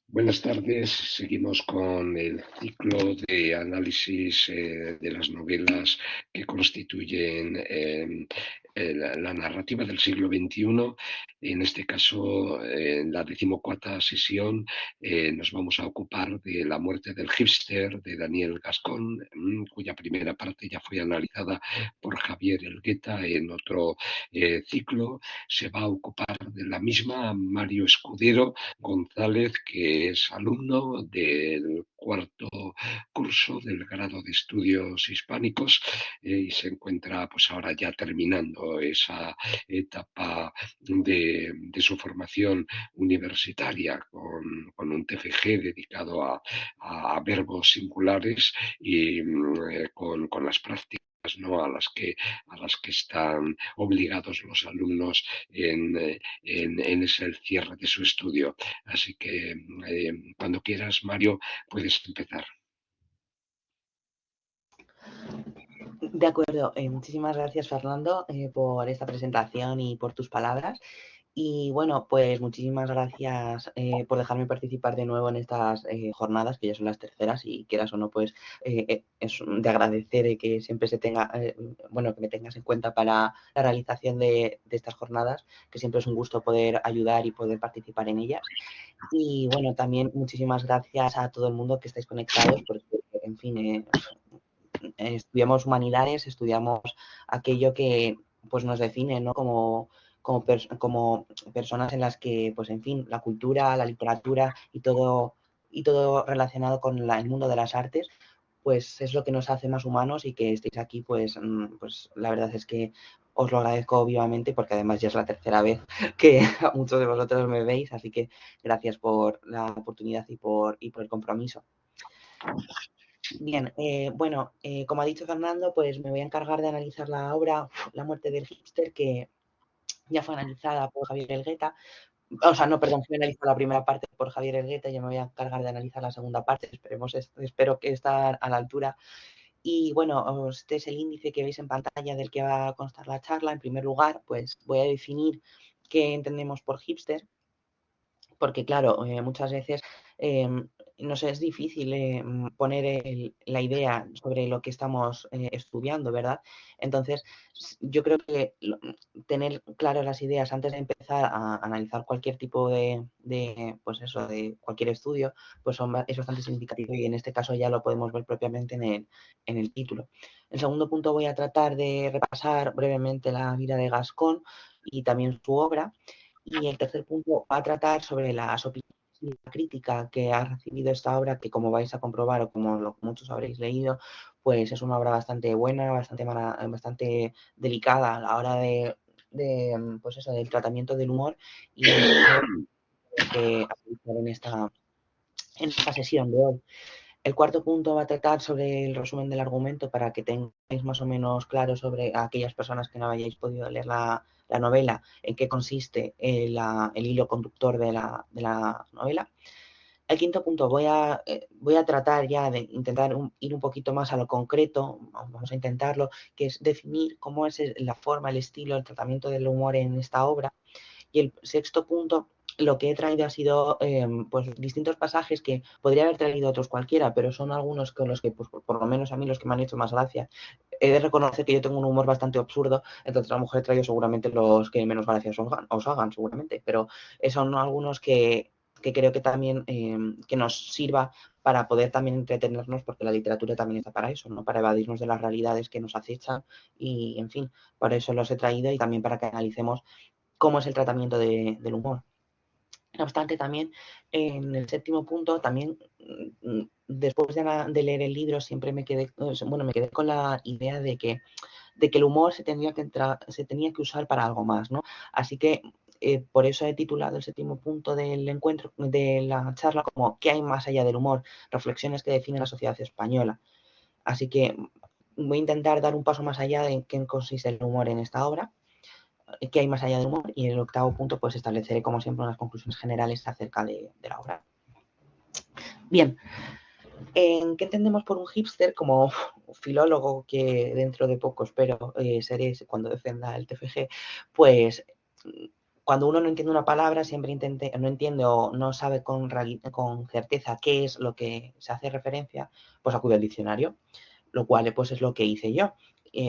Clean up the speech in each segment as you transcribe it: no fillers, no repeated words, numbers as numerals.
Buenas tardes. Seguimos con el ciclo de análisis de las novelas que constituyen la narrativa del siglo XXI. En este caso, en la 14ª sesión, nos vamos a ocupar de La muerte del hipster de Daniel Gascón, cuya primera parte ya fue analizada por Javier Elgueta en otro ciclo. Se va a ocupar de la misma Mario Escudero González, que es alumno del cuarto curso del grado de estudios hispánicos, y se encuentra pues ahora ya terminando esa etapa de su formación universitaria con un TFG dedicado a verbos singulares y con las prácticas, ¿no?, a las que están obligados los alumnos en ese el cierre de su estudio. Así que cuando quieras, Mario, puedes empezar. De acuerdo, muchísimas gracias Fernando por esta presentación y por tus palabras. Y bueno, pues muchísimas gracias por dejarme participar de nuevo en estas jornadas, que ya son las terceras y quieras o no, pues es de agradecer que siempre se tenga, bueno, que me tengas en cuenta para la realización de estas jornadas, que siempre es un gusto poder ayudar y poder participar en ellas. Y bueno, también muchísimas gracias a todo el mundo que estáis conectados, porque en fin, estudiamos humanidades, estudiamos aquello que pues nos define, ¿no? Como personas en las que, pues en fin, la cultura, la literatura y todo relacionado con el mundo de las artes, pues es lo que nos hace más humanos. Y que estéis aquí, pues, pues la verdad es que os lo agradezco vivamente, porque además ya es la tercera vez que a muchos de vosotros me veis, así que gracias por la oportunidad y por el compromiso. Bien, bueno, como ha dicho Fernando, pues me voy a encargar de analizar la obra La muerte del hipster, que ya fue analizada por Javier Elgueta. O sea, no, perdón, fue analizada la primera parte por Javier Elgueta y yo me voy a encargar de analizar la segunda parte. Espero que estar a la altura. Y bueno, este es el índice que veis en pantalla del que va a constar la charla. En primer lugar, pues voy a definir qué entendemos por hipster, porque claro, muchas veces nos es difícil poner la idea sobre lo que estamos estudiando, ¿verdad? Entonces, yo creo que tener claras las ideas antes de empezar a analizar cualquier tipo pues eso, de cualquier estudio, pues es bastante significativo, y en este caso ya lo podemos ver propiamente en el título. En segundo punto, voy a tratar de repasar brevemente la vida de Gascón y también su obra. Y el tercer punto va a tratar sobre las opiniones y la crítica que ha recibido esta obra, que como vais a comprobar, o como muchos habréis leído, pues es una obra bastante buena, bastante delicada a la hora pues eso, del tratamiento del humor, y es algo que aplicar en esta sesión de hoy. El cuarto punto va a tratar sobre el resumen del argumento, para que tengáis más o menos claro, sobre aquellas personas que no hayáis podido leer la novela, en qué consiste el hilo conductor de la novela. El quinto punto, voy a tratar ya de intentar ir un poquito más a lo concreto, vamos a intentarlo, que es definir cómo es la forma, el estilo, el tratamiento del humor en esta obra. Y el sexto punto, lo que he traído ha sido pues distintos pasajes que podría haber traído otros cualquiera, pero son algunos con los que, pues, por lo menos a mí, los que me han hecho más gracia. He de reconocer que yo tengo un humor bastante absurdo, entonces a lo mejor he traído seguramente los que menos gracia os hagan seguramente, pero son algunos que creo que también que nos sirva para poder también entretenernos, porque la literatura también está para eso, ¿no? Para evadirnos de las realidades que nos acechan, y en fin, para eso los he traído, y también para que analicemos cómo es el tratamiento del humor. No obstante, también en el séptimo punto, también después de leer el libro, siempre me quedé con la idea de que el humor se tenía que usar para algo más, ¿no? Así que por eso he titulado el séptimo punto del encuentro, de la charla, como ¿qué hay más allá del humor? Reflexiones que definen la sociedad española. Así que voy a intentar dar un paso más allá de en qué consiste el humor en esta obra, qué hay más allá del humor, y en el octavo punto pues estableceré, como siempre, unas conclusiones generales acerca de la obra. Bien, ¿qué entendemos por un hipster? Como filólogo, que dentro de poco espero seré cuando defenda el TFG, pues cuando uno no entiende una palabra, siempre no entiende o no sabe con certeza qué es lo que se hace referencia, pues acude al diccionario, lo cual pues es lo que hice yo.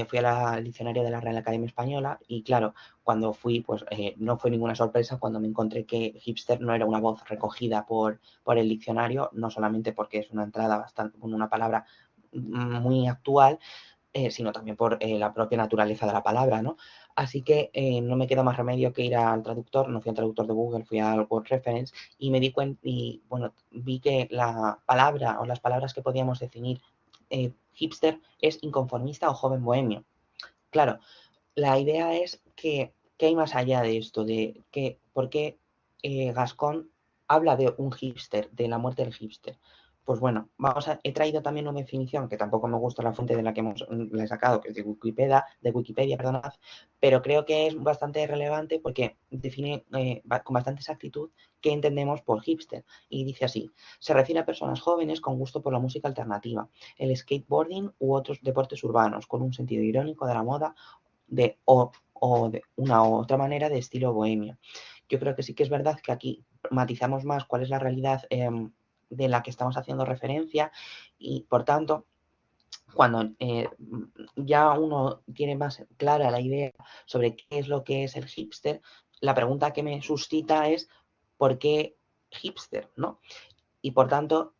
Fui al diccionario de la Real Academia Española y claro, cuando fui, pues no fue ninguna sorpresa cuando me encontré que hipster no era una voz recogida por el diccionario, no solamente porque es una entrada bastante, con una palabra muy actual, sino también por la propia naturaleza de la palabra, ¿no? Así que no me quedó más remedio que ir al traductor, no fui al traductor de Google, fui al Word Reference y me di cuenta, y bueno, vi que la palabra o las palabras que podíamos definir hipster es inconformista o joven bohemio. Claro, la idea es que hay más allá de esto, de que por qué Gascón habla de un hipster, de la muerte del hipster. Pues bueno, he traído también una definición que tampoco me gusta la fuente de la que la he sacado, que es de Wikipedia, perdonad, pero creo que es bastante relevante porque define con bastante exactitud qué entendemos por hipster. Y dice así: se refiere a personas jóvenes con gusto por la música alternativa, el skateboarding u otros deportes urbanos, con un sentido irónico de la moda o de una u otra manera de estilo bohemio. Yo creo que sí que es verdad que aquí matizamos más cuál es la realidad de la que estamos haciendo referencia y, por tanto, cuando ya uno tiene más clara la idea sobre qué es lo que es el hipster, la pregunta que me suscita es ¿por qué hipster? ¿No? Y por tanto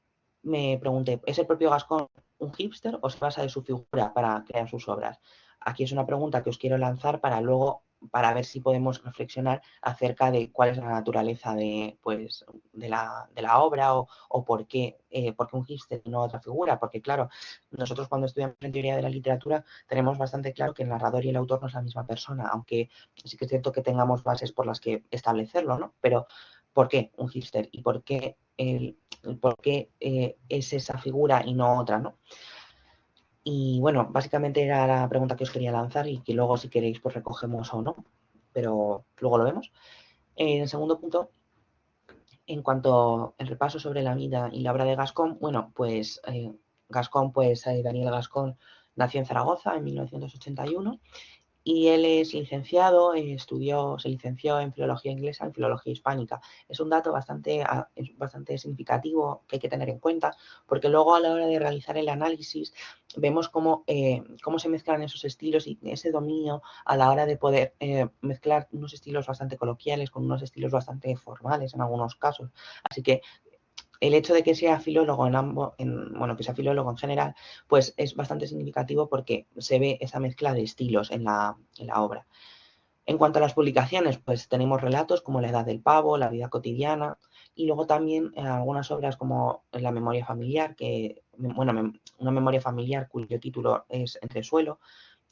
me pregunté, ¿es el propio Gascón un hipster o se basa de su figura para crear sus obras? Aquí es una pregunta que os quiero lanzar para luego, para ver si podemos reflexionar acerca de cuál es la naturaleza de, pues, de la obra o por qué un hipster y no otra figura. Porque claro, nosotros cuando estudiamos en teoría de la literatura tenemos bastante claro que el narrador y el autor no es la misma persona, aunque sí que es cierto que tengamos bases por las que establecerlo, ¿no? Pero ¿por qué un hipster y por qué es esa figura y no otra, ¿no? Y bueno, básicamente era la pregunta que os quería lanzar y que luego si queréis pues recogemos o no, pero luego lo vemos. En el segundo punto, en cuanto al repaso sobre la vida y la obra de Gascón, bueno, pues Gascón, pues Daniel Gascón nació en Zaragoza en 1981 y él es licenciado, se licenció en filología inglesa, en filología hispánica. Es un dato es bastante significativo que hay que tener en cuenta, porque luego a la hora de realizar el análisis vemos cómo se mezclan esos estilos y ese dominio a la hora de poder mezclar unos estilos bastante coloquiales con unos estilos bastante formales en algunos casos. Así que el hecho de que sea filólogo bueno, que sea filólogo en general, pues es bastante significativo porque se ve esa mezcla de estilos en la obra. En cuanto a las publicaciones, pues tenemos relatos como La Edad del Pavo, La Vida Cotidiana, y luego también algunas obras como La Memoria Familiar, bueno, una memoria familiar cuyo título es Entresuelo,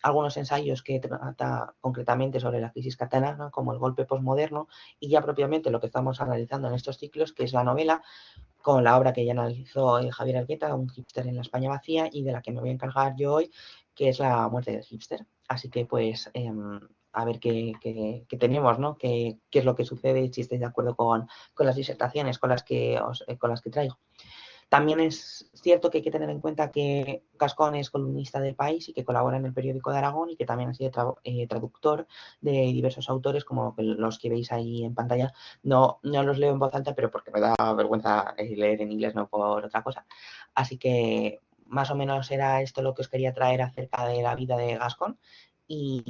algunos ensayos que trata concretamente sobre la crisis catalana, como El golpe posmoderno, y ya propiamente lo que estamos analizando en estos ciclos, que es la novela, con la obra que ya analizó Javier Argueta, Un hipster en la España vacía, y de la que me voy a encargar yo hoy, que es La muerte del hipster. Así que pues a ver qué tenemos, ¿no? Qué es lo que sucede, si estáis de acuerdo con las disertaciones con las que traigo. También es cierto que hay que tener en cuenta que Gascón es columnista del País y que colabora en el periódico de Aragón y que también ha sido traductor de diversos autores como los que veis ahí en pantalla. No los leo en voz alta, pero porque me da vergüenza leer en inglés, no por otra cosa. Así que más o menos era esto lo que os quería traer acerca de la vida de Gascón. Y,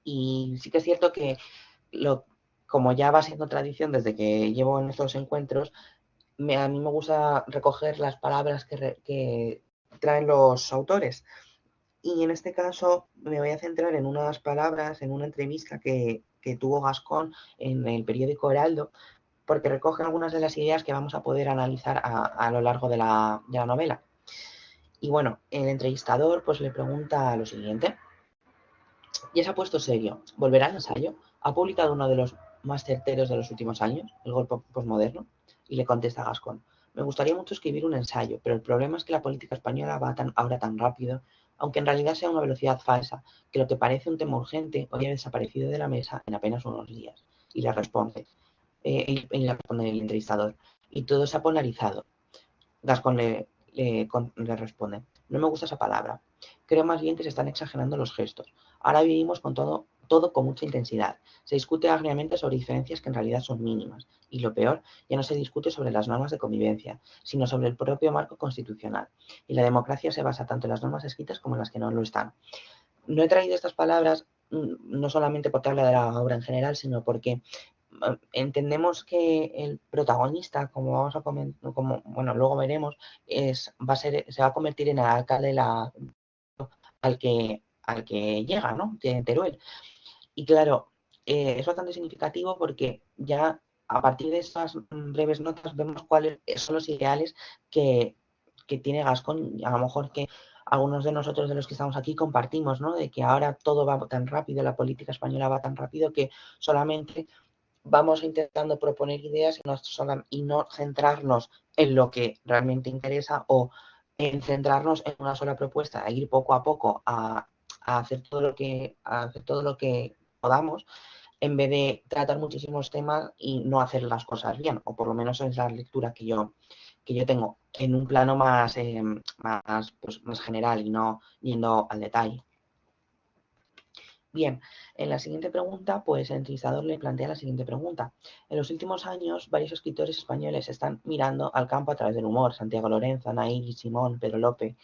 y sí que es cierto que como ya va siendo tradición desde que llevo en estos encuentros, a mí me gusta recoger las palabras que traen los autores. Y en este caso me voy a centrar en unas palabras, en una entrevista que tuvo Gascón en el periódico Heraldo, porque recoge algunas de las ideas que vamos a poder analizar a lo largo de la novela. Y bueno, el entrevistador pues le pregunta lo siguiente. Ya se ha puesto serio. ¿Volverá al ensayo? ¿Ha publicado uno de los más certeros de los últimos años, El golpe posmoderno? Y le contesta Gascón. Me gustaría mucho escribir un ensayo, pero el problema es que la política española va ahora tan rápido, aunque en realidad sea una velocidad falsa, que lo que parece un tema urgente hoy ha desaparecido de la mesa en apenas unos días. Y le responde, le responde el entrevistador. Y todo se ha polarizado. Gascón le responde, no me gusta esa palabra. Creo más bien que se están exagerando los gestos. Ahora vivimos con todo todo con mucha intensidad. Se discute agriamente sobre diferencias que en realidad son mínimas. Y lo peor, ya no se discute sobre las normas de convivencia, sino sobre el propio marco constitucional. Y la democracia se basa tanto en las normas escritas como en las que no lo están. No he traído estas palabras no solamente porque habla de la obra en general, sino porque entendemos que el protagonista, como vamos a comentar, como bueno, luego veremos, se va a convertir en el alcalde al que llega, ¿no? De Teruel. Y claro, es bastante significativo porque ya a partir de estas breves notas vemos cuáles son los ideales que tiene Gascón. A lo mejor que algunos de nosotros de los que estamos aquí compartimos, ¿no? De que ahora todo va tan rápido, la política española va tan rápido que solamente vamos intentando proponer ideas y no centrarnos en lo que realmente interesa o en centrarnos en una sola propuesta, e ir poco a poco a hacer todo lo que podamos, en vez de tratar muchísimos temas y no hacer las cosas bien, o por lo menos es la lectura que yo tengo en un plano más general y no yendo al detalle. Bien, en la siguiente pregunta, pues el entrevistador le plantea la siguiente pregunta. En los últimos años, varios escritores españoles están mirando al campo a través del humor. Santiago Lorenzo, Nair, Simón, Pedro Lope.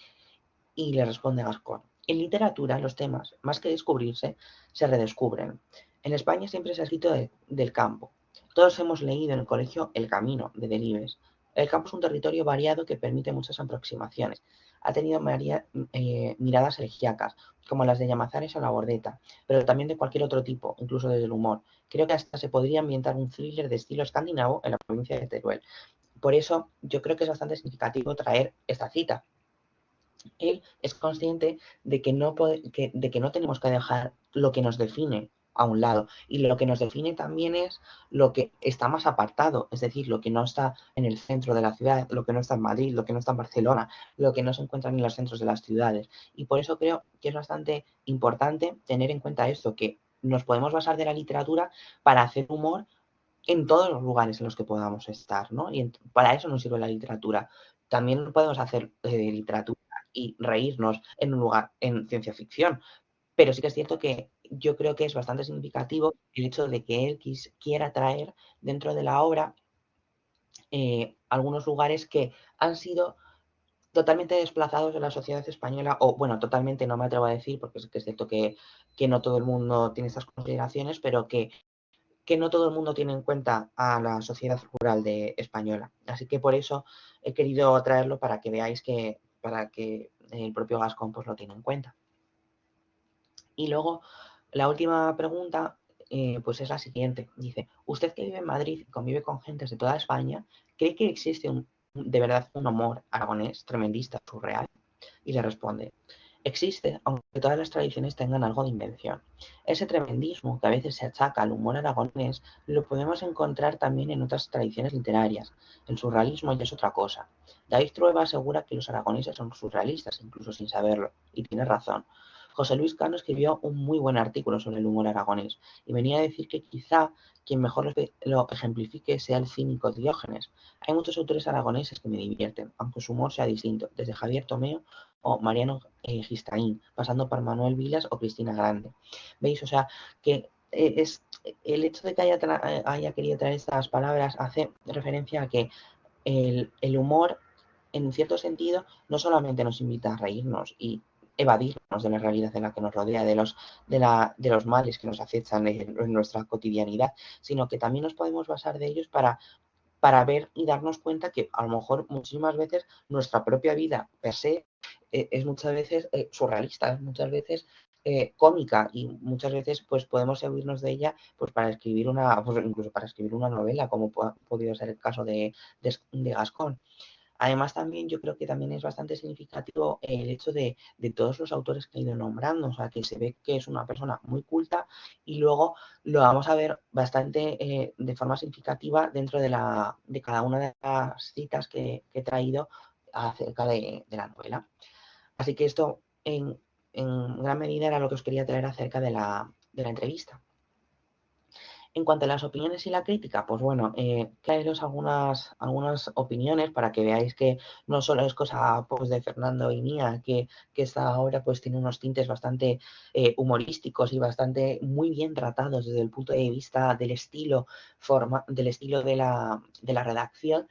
Y le responde Gascón. En literatura, los temas, más que descubrirse, se redescubren. En España siempre se ha escrito del campo. Todos hemos leído en el colegio El Camino, de Delibes. El campo es un territorio variado que permite muchas aproximaciones. Ha tenido miradas elegíacas, como las de Llamazares o La Bordeta, pero también de cualquier otro tipo, incluso desde el humor. Creo que hasta se podría ambientar un thriller de estilo escandinavo en la provincia de Teruel. Por eso, yo creo que es bastante significativo traer esta cita. Él es consciente de que no tenemos que dejar lo que nos define a un lado. Y lo que nos define también es lo que está más apartado, es decir, lo que no está en el centro de la ciudad, lo que no está en Madrid, lo que no está en Barcelona, lo que no se encuentra en los centros de las ciudades. Y por eso creo que es bastante importante tener en cuenta esto, que nos podemos basar de la literatura para hacer humor en todos los lugares en los que podamos estar, ¿no? Y para eso nos sirve la literatura. También podemos hacer literatura y reírnos en un lugar, en ciencia ficción, pero sí que es cierto que yo creo que es bastante significativo el hecho de que él quiera traer dentro de la obra algunos lugares que han sido totalmente desplazados de la sociedad española, o bueno, totalmente no me atrevo a decir, porque es cierto que no todo el mundo tiene estas consideraciones, pero que no todo el mundo tiene en cuenta a la sociedad rural española. Así que por eso he querido traerlo para que veáis para que el propio Gascón pues lo tiene en cuenta. Y luego, la última pregunta pues es la siguiente. Dice, usted que vive en Madrid y convive con gentes de toda España, ¿cree que existe de verdad un humor aragonés tremendista, surreal? Y le responde, existe, aunque todas las tradiciones tengan algo de invención. Ese tremendismo que a veces se achaca al humor aragonés lo podemos encontrar también en otras tradiciones literarias. El surrealismo ya es otra cosa. David Trueba asegura que los aragoneses son surrealistas, incluso sin saberlo, y tiene razón. José Luis Cano escribió un muy buen artículo sobre el humor aragonés y venía a decir que quizá quien mejor lo ejemplifique sea el cínico Diógenes. Hay muchos autores aragoneses que me divierten, aunque su humor sea distinto, desde Javier Tomeo o Mariano Gistaín, pasando por Manuel Vilas o Cristina Grande. ¿Veis? O sea, que es el hecho de que haya querido traer estas palabras hace referencia a que el humor, en cierto sentido, no solamente nos invita a reírnos y evadirnos de la realidad en la que nos rodea, de los males que nos acechan en nuestra cotidianidad, sino que también nos podemos basar de ellos para ver y darnos cuenta que a lo mejor muchísimas veces nuestra propia vida per se es muchas veces surrealista, es muchas veces cómica y muchas veces pues podemos servirnos de ella pues para escribir pues, incluso para escribir una novela, como ha podido ser el caso de Gascón. Además, también yo creo que también es bastante significativo el hecho de todos los autores que ha ido nombrando, o sea, que se ve que es una persona muy culta y luego lo vamos a ver bastante de forma significativa dentro de cada una de las citas que he traído acerca de la novela. Así que esto en gran medida era lo que os quería traer acerca de la entrevista. En cuanto a las opiniones y la crítica, pues bueno, traeros algunas opiniones para que veáis que no solo es cosa pues, de Fernando y mía, que esta obra pues tiene unos tintes bastante humorísticos y bastante muy bien tratados desde el punto de vista del estilo de la redacción,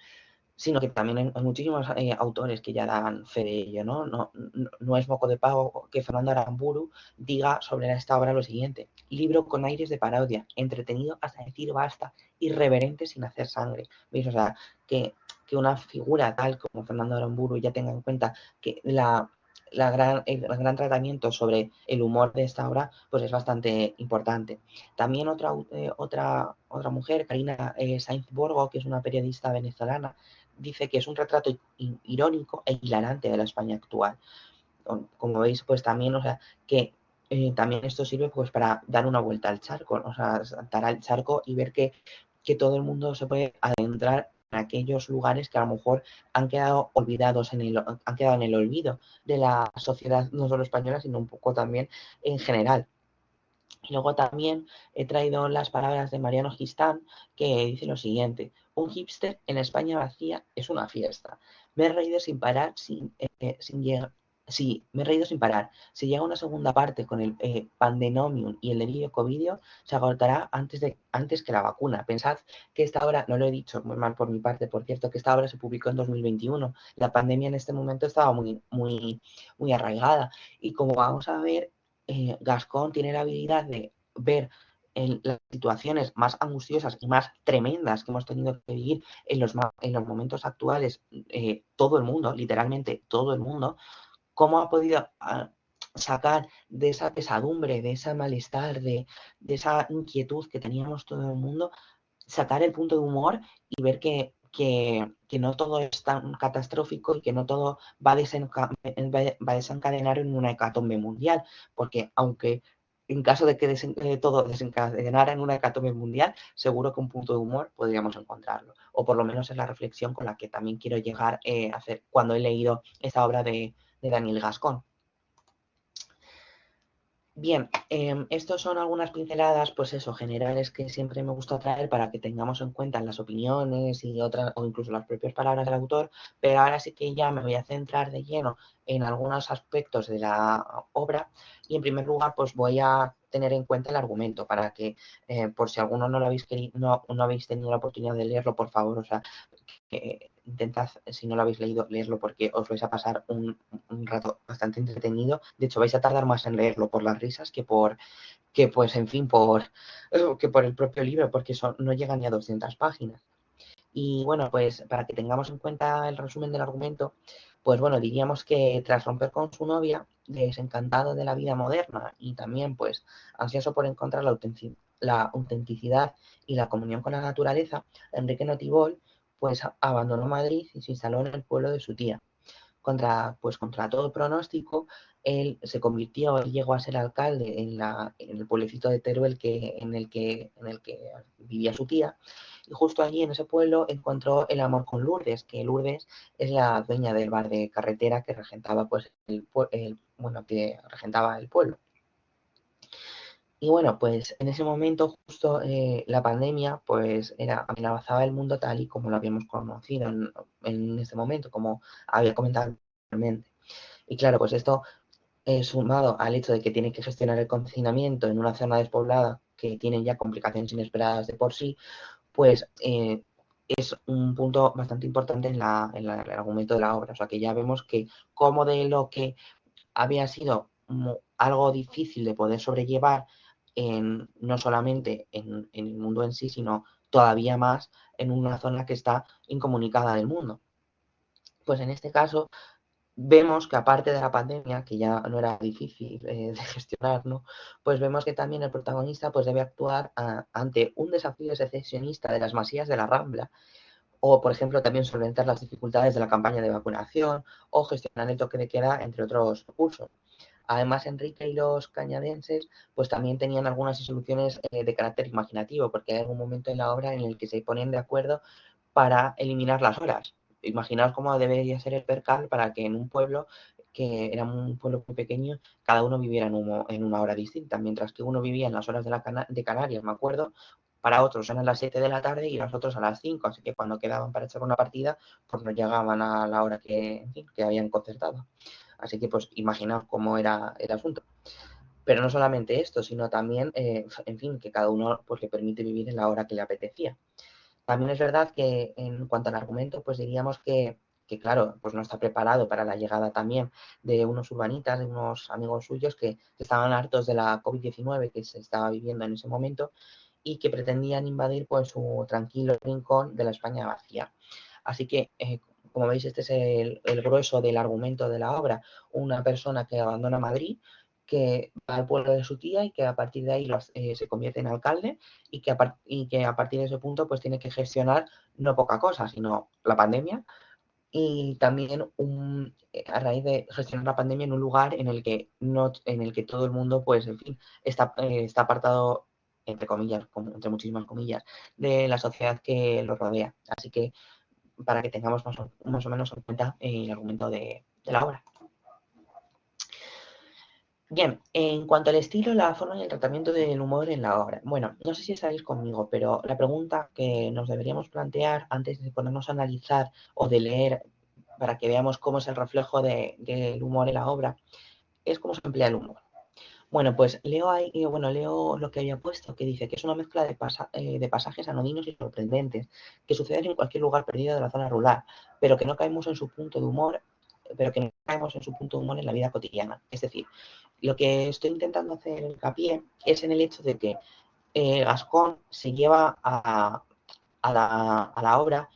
sino que también hay muchísimos autores que ya dan fe de ello, ¿no? No es moco de pavo que Fernando Aramburu diga sobre esta obra lo siguiente: libro con aires de parodia, entretenido hasta decir basta, irreverente sin hacer sangre. ¿Veis? O sea, que una figura tal como Fernando Aramburu ya tenga en cuenta que el gran tratamiento sobre el humor de esta obra pues es bastante importante. También otra mujer, Karina Sainz Borgo, que es una periodista venezolana, dice que es un retrato irónico e hilarante de la España actual. Como veis, pues también, o sea, que también esto sirve pues para dar una vuelta al charco, o sea, saltar al charco y ver que todo el mundo se puede adentrar en aquellos lugares que a lo mejor han quedado olvidados han quedado en el olvido de la sociedad, no solo española, sino un poco también en general. Y luego también he traído las palabras de Mariano Gistán, que dice lo siguiente: un hipster en España vacía es una fiesta. Me he reído sin parar, sin llegar. Sí, me he reído sin parar. Si llega una segunda parte con el Pandenomium y el delirio covidio, se agotará antes que la vacuna. Pensad que esta obra, no lo he dicho muy mal por mi parte, por cierto, que esta obra se publicó en 2021. La pandemia en este momento estaba muy arraigada. Y como vamos a ver, Gascón tiene la habilidad de ver en las situaciones más angustiosas y más tremendas que hemos tenido que vivir en los momentos actuales, todo el mundo, literalmente todo el mundo, cómo ha podido sacar de esa pesadumbre, de ese malestar, de esa inquietud que teníamos todo el mundo, sacar el punto de humor y ver que no todo es tan catastrófico y que no todo va a desencadenar en una hecatombe mundial, porque aunque en caso de que todo desencadenara en una hecatombe mundial, seguro que un punto de humor podríamos encontrarlo, o por lo menos es la reflexión con la que también quiero llegar a hacer cuando he leído esta obra de Daniel Gascón. Bien, estos son algunas pinceladas, pues eso, generales que siempre me gusta traer para que tengamos en cuenta las opiniones y otras, o incluso las propias palabras del autor, pero ahora sí que ya me voy a centrar de lleno en algunos aspectos de la obra y en primer lugar, pues voy a tener en cuenta el argumento para que, por si alguno no lo habéis no habéis tenido la oportunidad de leerlo, por favor, o sea, intentad, si no lo habéis leído, leerlo porque os vais a pasar un rato bastante entretenido. De hecho, vais a tardar más en leerlo por las risas que pues, en fin, que por el propio libro, porque no llegan ni a 200 páginas. Y bueno, pues para que tengamos en cuenta el resumen del argumento, pues bueno, diríamos que tras romper con su novia, desencantado de la vida moderna y también pues ansioso por encontrar la autenticidad y la comunión con la naturaleza, Enrique Notibol pues abandonó Madrid y se instaló en el pueblo de su tía. Contra todo pronóstico, él llegó a ser alcalde en el pueblecito de Teruel en el que vivía su tía, y justo allí en ese pueblo encontró el amor con Lourdes, que Lourdes es la dueña del bar de carretera que regentaba pues que regentaba el pueblo. Y bueno, pues en ese momento justo la pandemia pues amenazaba el mundo tal y como lo habíamos conocido en este momento, como había comentado anteriormente. Y claro, pues esto sumado al hecho de que tiene que gestionar el confinamiento en una zona despoblada que tiene ya complicaciones inesperadas de por sí, pues es un punto bastante importante en el argumento de la obra. O sea que ya vemos que como de lo que había sido algo difícil de poder sobrellevar no solamente en el mundo en sí, sino todavía más en una zona que está incomunicada del mundo. Pues en este caso vemos que aparte de la pandemia, que ya no era difícil de gestionar, ¿no? Pues vemos que también el protagonista pues, debe actuar ante un desafío secesionista de las masías de la Rambla, o por ejemplo también solventar las dificultades de la campaña de vacunación o gestionar el toque de queda, entre otros recursos. Además, Enrique y los cañadenses pues también tenían algunas soluciones de carácter imaginativo, porque hay algún momento en la obra en el que se ponen de acuerdo para eliminar las horas. Imaginaos cómo debería ser el percal para que en un pueblo, que era un pueblo muy pequeño, cada uno viviera en una hora distinta, mientras que uno vivía en las horas de Canarias, me acuerdo, para otros eran las 7 de la tarde y los otros a las 5, así que cuando quedaban para echar una partida, pues no llegaban a la hora que, en fin, que habían concertado. Así que pues imaginaos cómo era el asunto. Pero no solamente esto, sino también, en fin, que cada uno pues le permite vivir en la hora que le apetecía. También es verdad que en cuanto al argumento, pues diríamos que, claro, pues no está preparado para la llegada también de unos urbanitas, de unos amigos suyos que estaban hartos de la COVID-19 que se estaba viviendo en ese momento y que pretendían invadir pues su tranquilo rincón de la España vacía. Así que, como veis, este es el grueso del argumento de la obra. Una persona que abandona Madrid, que va al pueblo de su tía y que a partir de ahí se convierte en alcalde y que a partir de ese punto pues tiene que gestionar no poca cosa, sino la pandemia y también a raíz de gestionar la pandemia en un lugar en el que no, en el que todo el mundo, pues, en fin, está apartado, entre comillas, entre muchísimas comillas, de la sociedad que lo rodea. Así que para que tengamos más o menos en cuenta el argumento de la obra. Bien, en cuanto al estilo, la forma y el tratamiento del humor en la obra. Bueno, no sé si estáis conmigo, pero la pregunta que nos deberíamos plantear antes de ponernos a analizar o de leer para que veamos cómo es el reflejo del humor en la obra es cómo se emplea el humor. Bueno, pues leo ahí, bueno, leo lo que había puesto, que dice que es una mezcla de pasajes anodinos y sorprendentes que suceden en cualquier lugar perdido de la zona rural, pero que no caemos en su punto de humor, pero que no caemos en su punto de humor en la vida cotidiana. Es decir, lo que estoy intentando hacer hincapié es en el hecho de que Gascón se lleva a la obra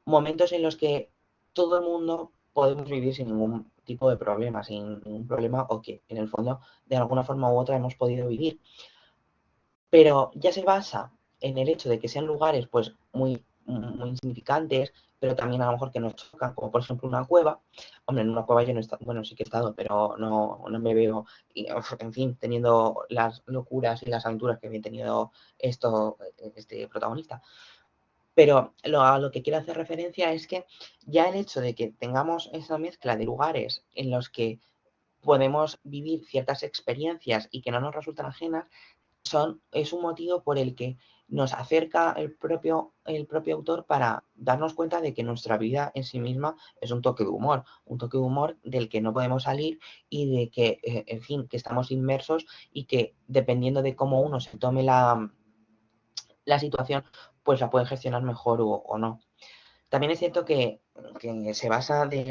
momentos en los que todo el mundo podemos vivir sin ningún tipo de problema, sin ningún problema o que en el fondo de alguna forma u otra hemos podido vivir. Pero ya se basa en el hecho de que sean lugares pues muy insignificantes, pero también a lo mejor que nos chocan, como por ejemplo una cueva. Hombre, en una cueva yo no he estado, bueno, sí que he estado, pero no me veo, en fin, teniendo las locuras y las aventuras que había tenido este protagonista. Pero a lo que quiero hacer referencia es que ya el hecho de que tengamos esa mezcla de lugares en los que podemos vivir ciertas experiencias y que no nos resultan ajenas, es un motivo por el que nos acerca el propio autor para darnos cuenta de que nuestra vida en sí misma es un toque de humor del que no podemos salir y de que, en fin, que estamos inmersos y que dependiendo de cómo uno se tome la situación, pues la puede gestionar mejor o no. También es cierto que se basa de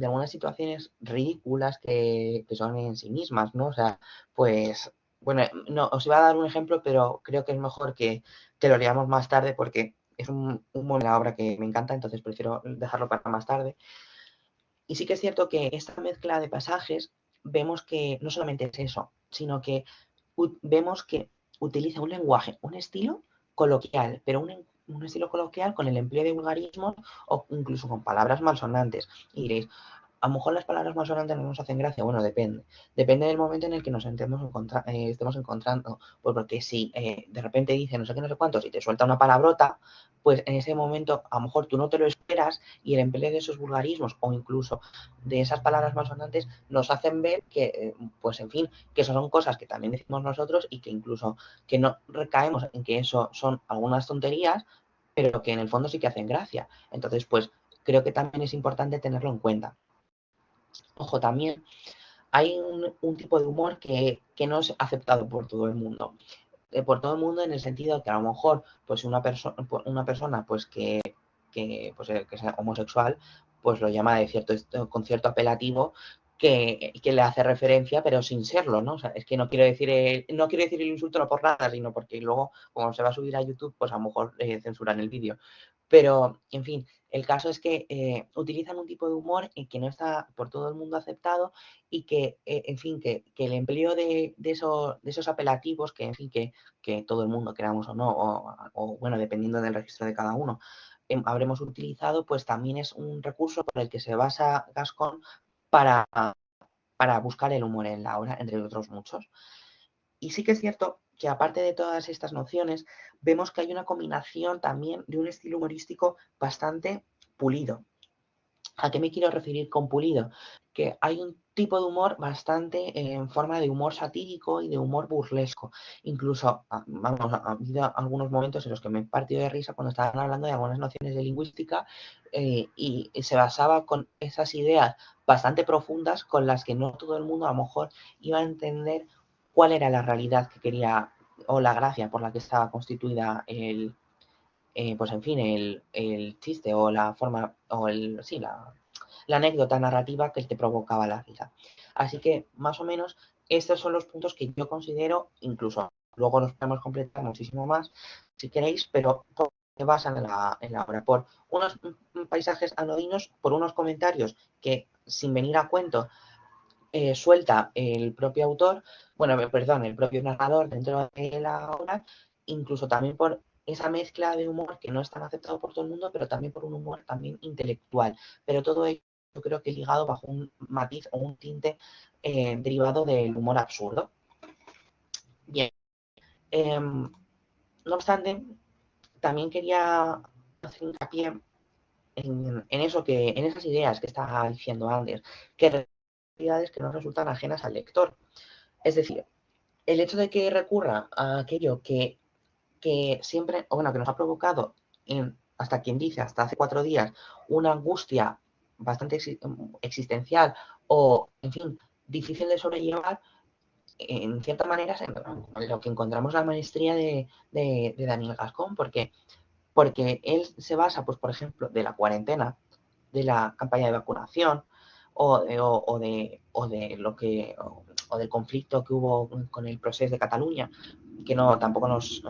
algunas situaciones ridículas que son en sí mismas, ¿no? O sea, pues, bueno, no, os iba a dar un ejemplo, pero creo que es mejor que lo leamos más tarde porque es un buena obra que me encanta, entonces prefiero dejarlo para más tarde. Y sí que es cierto que esta mezcla de pasajes vemos que no solamente es eso, sino que vemos que utiliza un lenguaje, un estilo coloquial, pero un estilo coloquial con el empleo de vulgarismos o incluso con palabras malsonantes. Y diréis, a lo mejor las palabras malsonantes no nos hacen gracia. Bueno, depende. Depende del momento en el que nos estemos encontrando. Pues porque si de repente dice no sé qué, no sé cuántos y te suelta una palabrota, pues en ese momento a lo mejor tú no te lo esperas y el empleo de esos vulgarismos o incluso de esas palabras malsonantes nos hacen ver que, pues en fin, que eso son cosas que también decimos nosotros y que incluso que no recaemos en que eso son algunas tonterías, pero que en el fondo sí que hacen gracia. Entonces, pues creo que también es importante tenerlo en cuenta. Ojo, también hay un tipo de humor que no es aceptado por todo el mundo. Por todo el mundo en el sentido que a lo mejor pues una persona pues que sea homosexual pues lo llama con cierto apelativo que le hace referencia pero sin serlo, ¿no? O sea, es que no quiero decir el insulto no por nada, sino porque luego como se va a subir a YouTube pues a lo mejor censuran el vídeo. Pero, en fin, el caso es que utilizan un tipo de humor que no está por todo el mundo aceptado y que, en fin, que el empleo de esos apelativos, que, en fin, que todo el mundo, queramos o no, o, bueno, dependiendo del registro de cada uno, habremos utilizado, pues también es un recurso por el que se basa Gascon para, para buscar el humor en la obra, entre otros muchos. Y sí que es cierto que aparte de todas estas nociones, vemos que hay una combinación también de un estilo humorístico bastante pulido. ¿A qué me quiero referir con pulido? Que hay un tipo de humor bastante en forma de humor satírico y de humor burlesco. Incluso, vamos, ha habido algunos momentos en los que me he partido de risa cuando estaban hablando de algunas nociones de lingüística y se basaba con esas ideas bastante profundas con las que no todo el mundo a lo mejor iba a entender cuál era la realidad que quería o la gracia por la que estaba constituida pues en fin, el chiste o la forma, o sí, la anécdota narrativa que te provocaba la risa. Así que, más o menos, estos son los puntos que yo considero, incluso luego los podemos completar muchísimo más, si queréis, pero todo se basan en la obra, por unos paisajes anodinos, por unos comentarios que, sin venir a cuento, suelta el propio autor, bueno, perdón, el propio narrador dentro de la obra, incluso también por esa mezcla de humor que no es tan aceptado por todo el mundo, pero también por un humor también intelectual. Pero todo ello yo creo que ligado bajo un matiz o un tinte derivado del humor absurdo. Bien, no obstante, también quería hacer hincapié en esas ideas que estaba diciendo antes, que realidades que no resultan ajenas al lector. Es decir, el hecho de que recurra a aquello que siempre, o bueno, que nos ha provocado, hasta quien dice, hasta hace 4 días, una angustia bastante existencial o, en fin, difícil de sobrellevar, en cierta manera es en lo que encontramos la maestría de Daniel Gascón, porque él se basa, pues, por ejemplo, de la cuarentena, de la campaña de vacunación o de lo que o del conflicto que hubo con el proceso de Cataluña, que no tampoco nos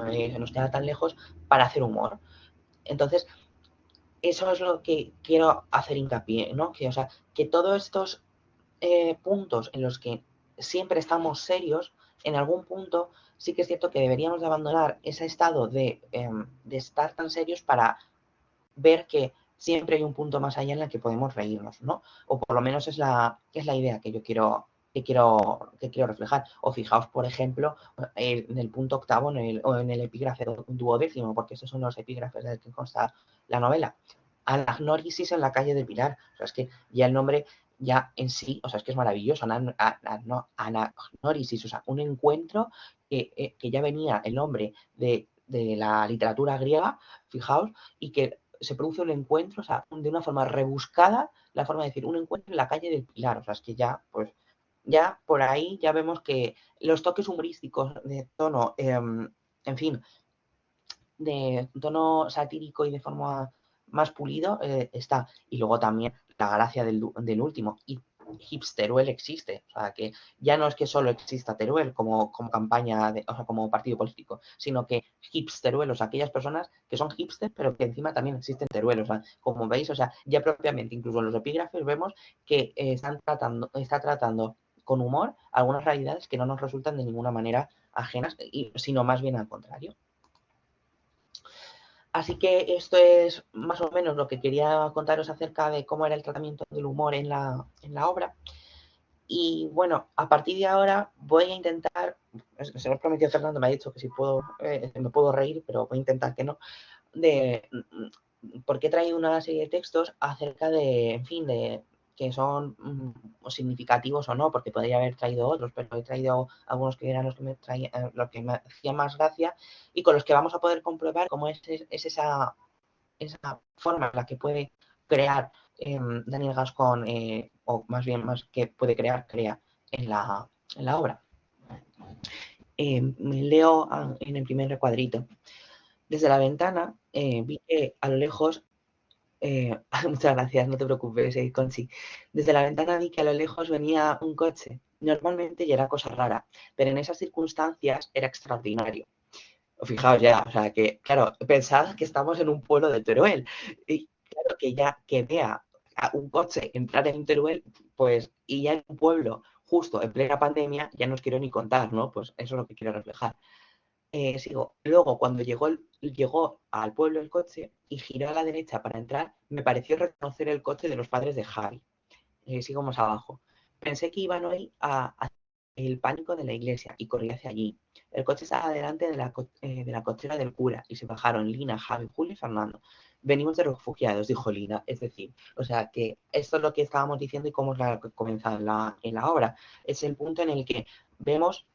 queda tan lejos, para hacer humor. Entonces, eso es lo que quiero hacer hincapié, ¿no? Que, o sea, que todos estos puntos en los que siempre estamos serios, en algún punto sí que es cierto que deberíamos de abandonar ese estado de estar tan serios para ver que siempre hay un punto más allá en el que podemos reírnos, ¿no? O por lo menos es la idea que yo quiero reflejar. O fijaos, por ejemplo, en el punto octavo o en el epígrafe duodécimo, porque esos son los epígrafes del que consta la novela. Anagnórisis en la calle del Pilar. O sea, es que ya el nombre ya en sí, o sea, es que es maravilloso. Anagnórisis, o sea, un encuentro que ya venía el nombre de la literatura griega, fijaos, y que se produce un encuentro, o sea, de una forma rebuscada, la forma de decir un encuentro en la calle del Pilar, o sea, es que ya, pues, ya por ahí ya vemos que los toques humorísticos de tono, en fin, de tono satírico y de forma más pulido está. Y luego también la gracia del último. Y Hipsteruel existe. O sea, que ya no es que solo exista Teruel como campaña, o sea, como partido político, sino que Hipsteruel, o sea, aquellas personas que son hipsters, pero que encima también existen Teruel. O sea, como veis, o sea, ya propiamente, incluso en los epígrafes vemos que está tratando con humor algunas realidades que no nos resultan de ninguna manera ajenas, sino más bien al contrario. Así que esto es más o menos lo que quería contaros acerca de cómo era el tratamiento del humor en la obra. Y bueno, a partir de ahora voy a intentar, se me prometió Fernando, me ha dicho que si puedo, me puedo reír, pero voy a intentar que no, de porque he traído una serie de textos acerca de, en fin, de que son significativos o no, porque podría haber traído otros, pero he traído algunos que eran los que me hacían más gracia y con los que vamos a poder comprobar cómo es esa forma en la que puede crear Daniel Gascón, o más bien más que puede crear, crea en la obra. Me leo en el primer recuadrito. Desde la ventana vi que a lo lejos, muchas gracias, no te preocupes, Conchi. Desde la ventana vi que a lo lejos venía un coche. Normalmente ya era cosa rara, pero en esas circunstancias era extraordinario. Fijaos ya, o sea que, claro, pensad que estamos en un pueblo de Teruel. Y claro que ya que vea a un coche entrar en Teruel, pues, y ya en un pueblo justo en plena pandemia, ya no os quiero ni contar, ¿no? Pues eso es lo que quiero reflejar. Sigo. Luego, cuando llegó al pueblo el coche y giró a la derecha para entrar, me pareció reconocer el coche de los padres de Javi. Sigo más abajo. Pensé que iban hoy a el pánico de la iglesia y corrí hacia allí. El coche estaba delante de la cochera del cura y se bajaron Lina, Javi, Julio y Fernando. venimos de refugiados, dijo Lina. Es decir, o sea, que esto es lo que estábamos diciendo y cómo es la que comienza en la obra. Es el punto en el que vemos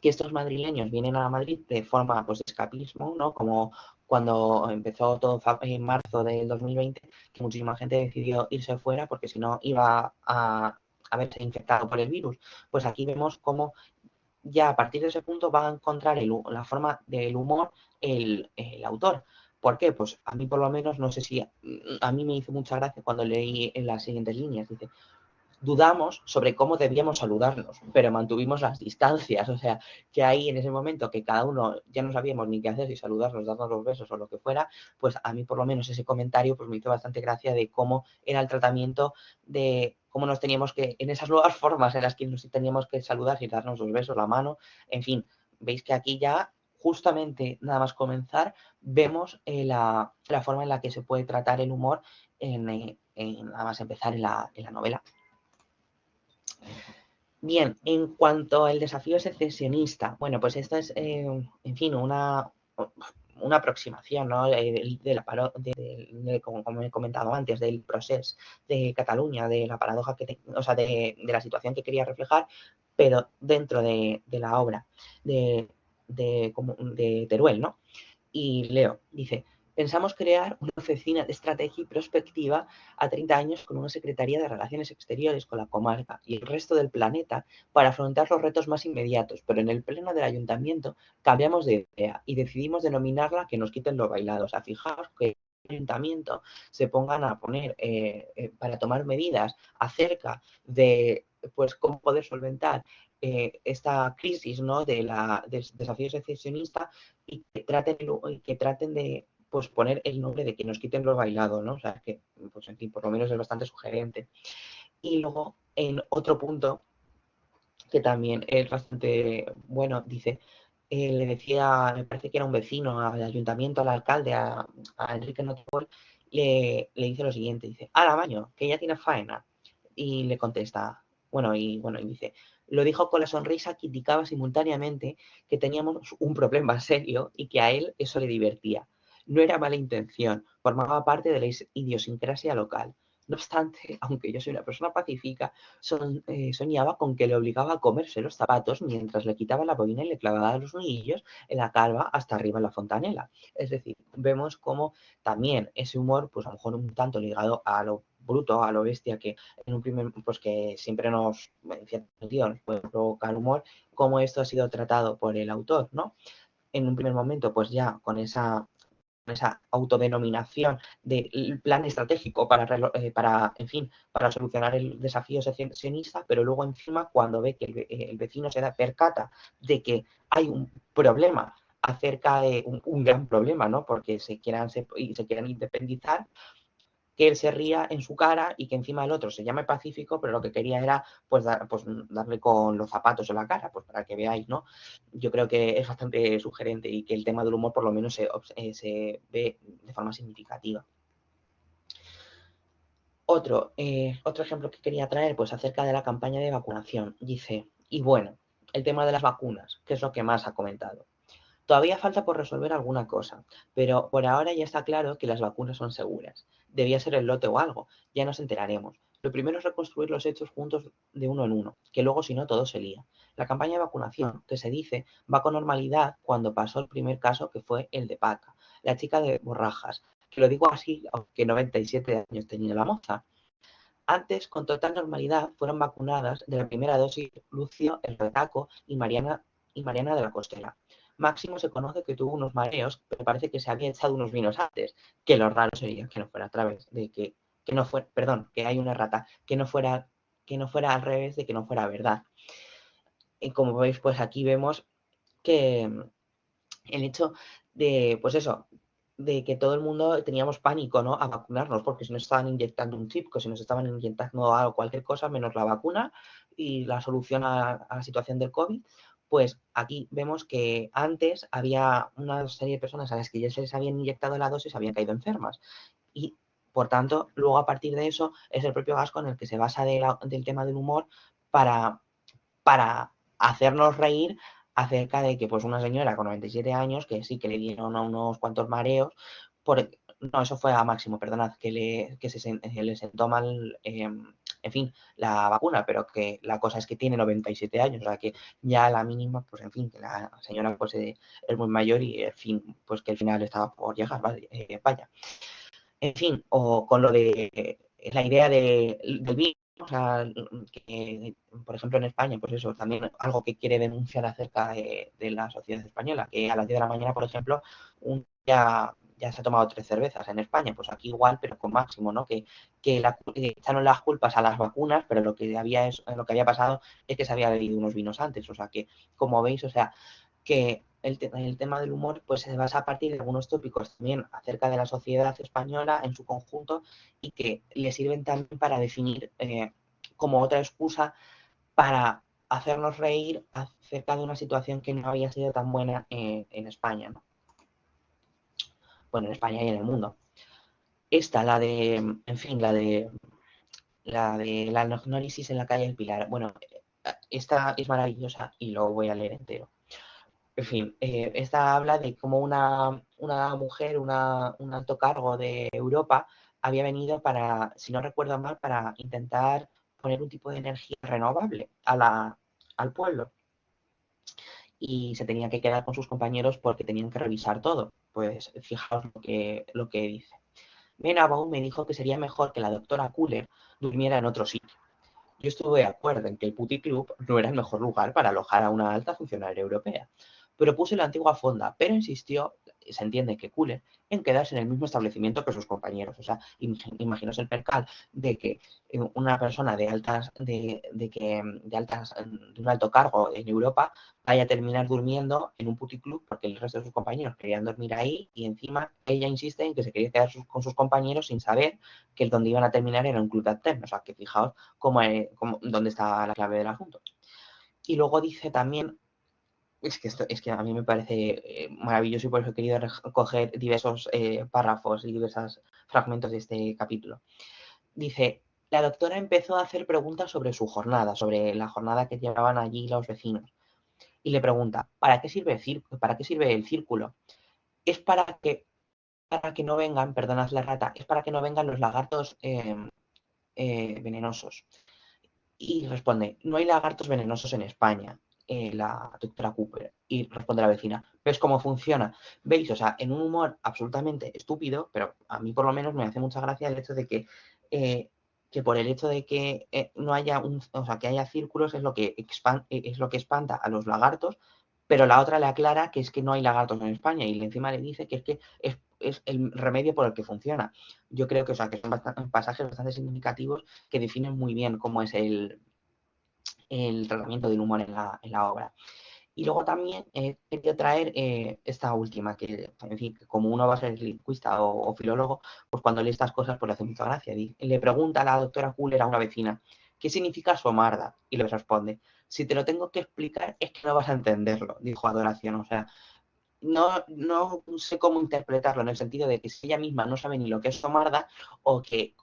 que estos madrileños vienen a Madrid de forma pues, de escapismo, ¿no? Como cuando empezó todo en marzo del 2020, que muchísima gente decidió irse fuera porque si no iba a verse infectado por el virus. Pues aquí vemos cómo ya a partir de ese punto va a encontrar la forma del humor el autor. ¿Por qué? Pues a mí por lo menos, no sé si a mí me hizo mucha gracia cuando leí en las siguientes líneas. Dice, dudamos sobre cómo debíamos saludarnos, pero mantuvimos las distancias. O sea, que ahí en ese momento que cada uno ya no sabíamos ni qué hacer, si saludarnos, darnos los besos o lo que fuera, pues a mí por lo menos ese comentario pues me hizo bastante gracia de cómo era el tratamiento de cómo nos teníamos que, en esas nuevas formas en las que nos teníamos que saludar y darnos los besos, la mano, en fin, veis que aquí ya justamente nada más comenzar vemos la forma en la que se puede tratar el humor en nada más empezar en la novela. Bien, en cuanto al desafío secesionista, bueno, pues esto es, en fin, una aproximación, ¿no? Como he comentado antes, del proceso de Cataluña, de la paradoja o sea, de la situación que quería reflejar, pero dentro de la obra de Teruel, ¿no? Y leo, dice, pensamos crear una oficina de estrategia y prospectiva a 30 años con una Secretaría de Relaciones Exteriores con la comarca y el resto del planeta para afrontar los retos más inmediatos, pero en el pleno del ayuntamiento cambiamos de idea y decidimos denominarla que nos quiten los bailados. A fijaros que el ayuntamiento se pongan a poner para tomar medidas acerca de pues cómo poder solventar esta crisis, ¿no? del desafío secesionista y que traten de pues, poner el nombre de que nos quiten lo bailado, ¿no? O sea, que pues, en fin, por lo menos es bastante sugerente. Y luego, en otro punto, que también es bastante bueno, dice, le decía, me parece que era un vecino al ayuntamiento, al alcalde, a Enrique Notpol, le dice lo siguiente, dice, ¡hala, baño, que ya tiene faena! Y le contesta, y dice, lo dijo con la sonrisa que indicaba simultáneamente que teníamos un problema serio y que a él eso le divertía. No era mala intención, formaba parte de la idiosincrasia local. No obstante, aunque yo soy una persona pacífica, soñaba con que le obligaba a comerse los zapatos mientras le quitaba la boina y le clavaba los nudillos en la calva hasta arriba en la fontanela. Es decir, vemos cómo también ese humor, pues a lo mejor un tanto ligado a lo bruto, a lo bestia, que en un primer, pues que siempre nos, en cierto sentido, nos puede provocar humor, cómo esto ha sido tratado por el autor, ¿no? En un primer momento, pues ya con esa autodenominación del plan estratégico en fin, para solucionar el desafío secesionista, pero luego encima cuando ve que el vecino percata de que hay un problema acerca de un gran problema, ¿no? Porque se quieran independizar, que él se ría en su cara y que encima el otro se llame Pacífico, pero lo que quería era pues, darle con los zapatos en la cara, pues para que veáis, ¿no? Yo creo que es bastante sugerente y que el tema del humor por lo menos se ve de forma significativa. Otro ejemplo que quería traer, pues acerca de la campaña de vacunación. Dice, y bueno, el tema de las vacunas, que es lo que más ha comentado. Todavía falta por resolver alguna cosa, pero por ahora ya está claro que las vacunas son seguras. Debía ser el lote o algo, ya nos enteraremos. Lo primero es reconstruir los hechos juntos de uno en uno, que luego si no todo se lía. La campaña de vacunación, que se dice, va con normalidad cuando pasó el primer caso que fue el de Paca, la chica de Borrajas, que lo digo así, aunque 97 años tenía la moza. Antes, con total normalidad, fueron vacunadas de la primera dosis Lucio, el Retaco y Mariana de la Costera. Máximo se conoce que tuvo unos mareos, pero parece que se había echado unos vinos antes, que lo raro sería que no fuera a través de que no fuera, perdón, que hay una errata, que no fuera al revés de que no fuera verdad. Y como veis, pues aquí vemos que el hecho de, pues eso, de que todo el mundo teníamos pánico, ¿no? A vacunarnos, porque si nos estaban inyectando un chip, que si nos estaban inyectando algo, cualquier cosa, menos la vacuna y la solución a la situación del COVID, pues aquí vemos que antes había una serie de personas a las que ya se les habían inyectado la dosis, habían caído enfermas. Y, por tanto, luego a partir de eso es el propio Gasco en el que se basa del tema del humor para, para hacernos reír acerca de que pues una señora con 97 años, que sí que le dieron a unos cuantos mareos, no, eso fue a Máximo, perdonad, le sentó mal, en fin, la vacuna, pero que la cosa es que tiene 97 años, o sea que ya a la mínima, pues en fin, que la señora pues es muy mayor y, en fin, pues que al final estaba por llegar, vaya. En fin, o con lo de la idea del virus, o sea, que, por ejemplo, en España, pues eso, también algo que quiere denunciar acerca de la sociedad española, que a las 10 de la mañana, por ejemplo, ya se ha tomado 3 cervezas en España, pues aquí igual, pero con Máximo, ¿no? Que echaron las culpas a las vacunas, pero lo que había pasado es que se había bebido unos vinos antes, o sea que, como veis, o sea, que el tema del humor pues se basa a partir de algunos tópicos también acerca de la sociedad española en su conjunto y que le sirven también para definir como otra excusa para hacernos reír acerca de una situación que no había sido tan buena en España, ¿no? Bueno, en España y en el mundo. Esta, en fin, la análisis en la calle del Pilar. Bueno, esta es maravillosa y lo voy a leer entero. En fin, esta habla de cómo una mujer, un alto cargo de Europa, había venido para, si no recuerdo mal, para intentar poner un tipo de energía renovable al pueblo. Y se tenía que quedar con sus compañeros porque tenían que revisar todo. Pues fijaos lo que dice. Menabaugh me dijo que sería mejor que la doctora Cooler durmiera en otro sitio. Yo estuve de acuerdo en que el puticlub no era el mejor lugar para alojar a una alta funcionaria europea. Propuse la antigua fonda, pero insistió, se entiende que Cooler, en quedarse en el mismo establecimiento que sus compañeros. O sea, imaginaos el percal de que una persona de un alto cargo en Europa vaya a terminar durmiendo en un puticlub porque el resto de sus compañeros querían dormir ahí y encima ella insiste en que se quería quedar con sus compañeros sin saber que donde iban a terminar era un club de alterno. O sea, que fijaos dónde está la clave del asunto. Y luego dice también, es que a mí me parece maravilloso y por eso he querido recoger diversos párrafos y diversos fragmentos de este capítulo. Dice, la doctora empezó a hacer preguntas sobre su jornada, sobre la jornada que llevaban allí los vecinos. Y le pregunta, ¿para qué sirve el círculo? Es para que no vengan, perdonad la rata, es para que no vengan los lagartos venenosos. Y responde, no hay lagartos venenosos en España, la doctora Cooper. Y responde la vecina, ¿ves cómo funciona? ¿Veis? O sea, en un humor absolutamente estúpido, pero a mí por lo menos me hace mucha gracia el hecho de que por el hecho de que no haya o sea, que haya círculos es lo que espanta a los lagartos, pero la otra le aclara que es que no hay lagartos en España y encima le dice que es el remedio por el que funciona. Yo creo que, o sea, que son pasajes bastante significativos que definen muy bien cómo es el tratamiento del humor en la obra. Y luego también he querido traer esta última, que en fin, como uno va a ser lingüista o filólogo, pues cuando lee estas cosas pues le hace mucha gracia. Le pregunta a la doctora Kuller a una vecina, ¿qué significa somarda? Y le responde, si te lo tengo que explicar es que no vas a entenderlo, dijo Adoración. O sea, no sé cómo interpretarlo en el sentido de que si ella misma no sabe ni lo que es somarda o que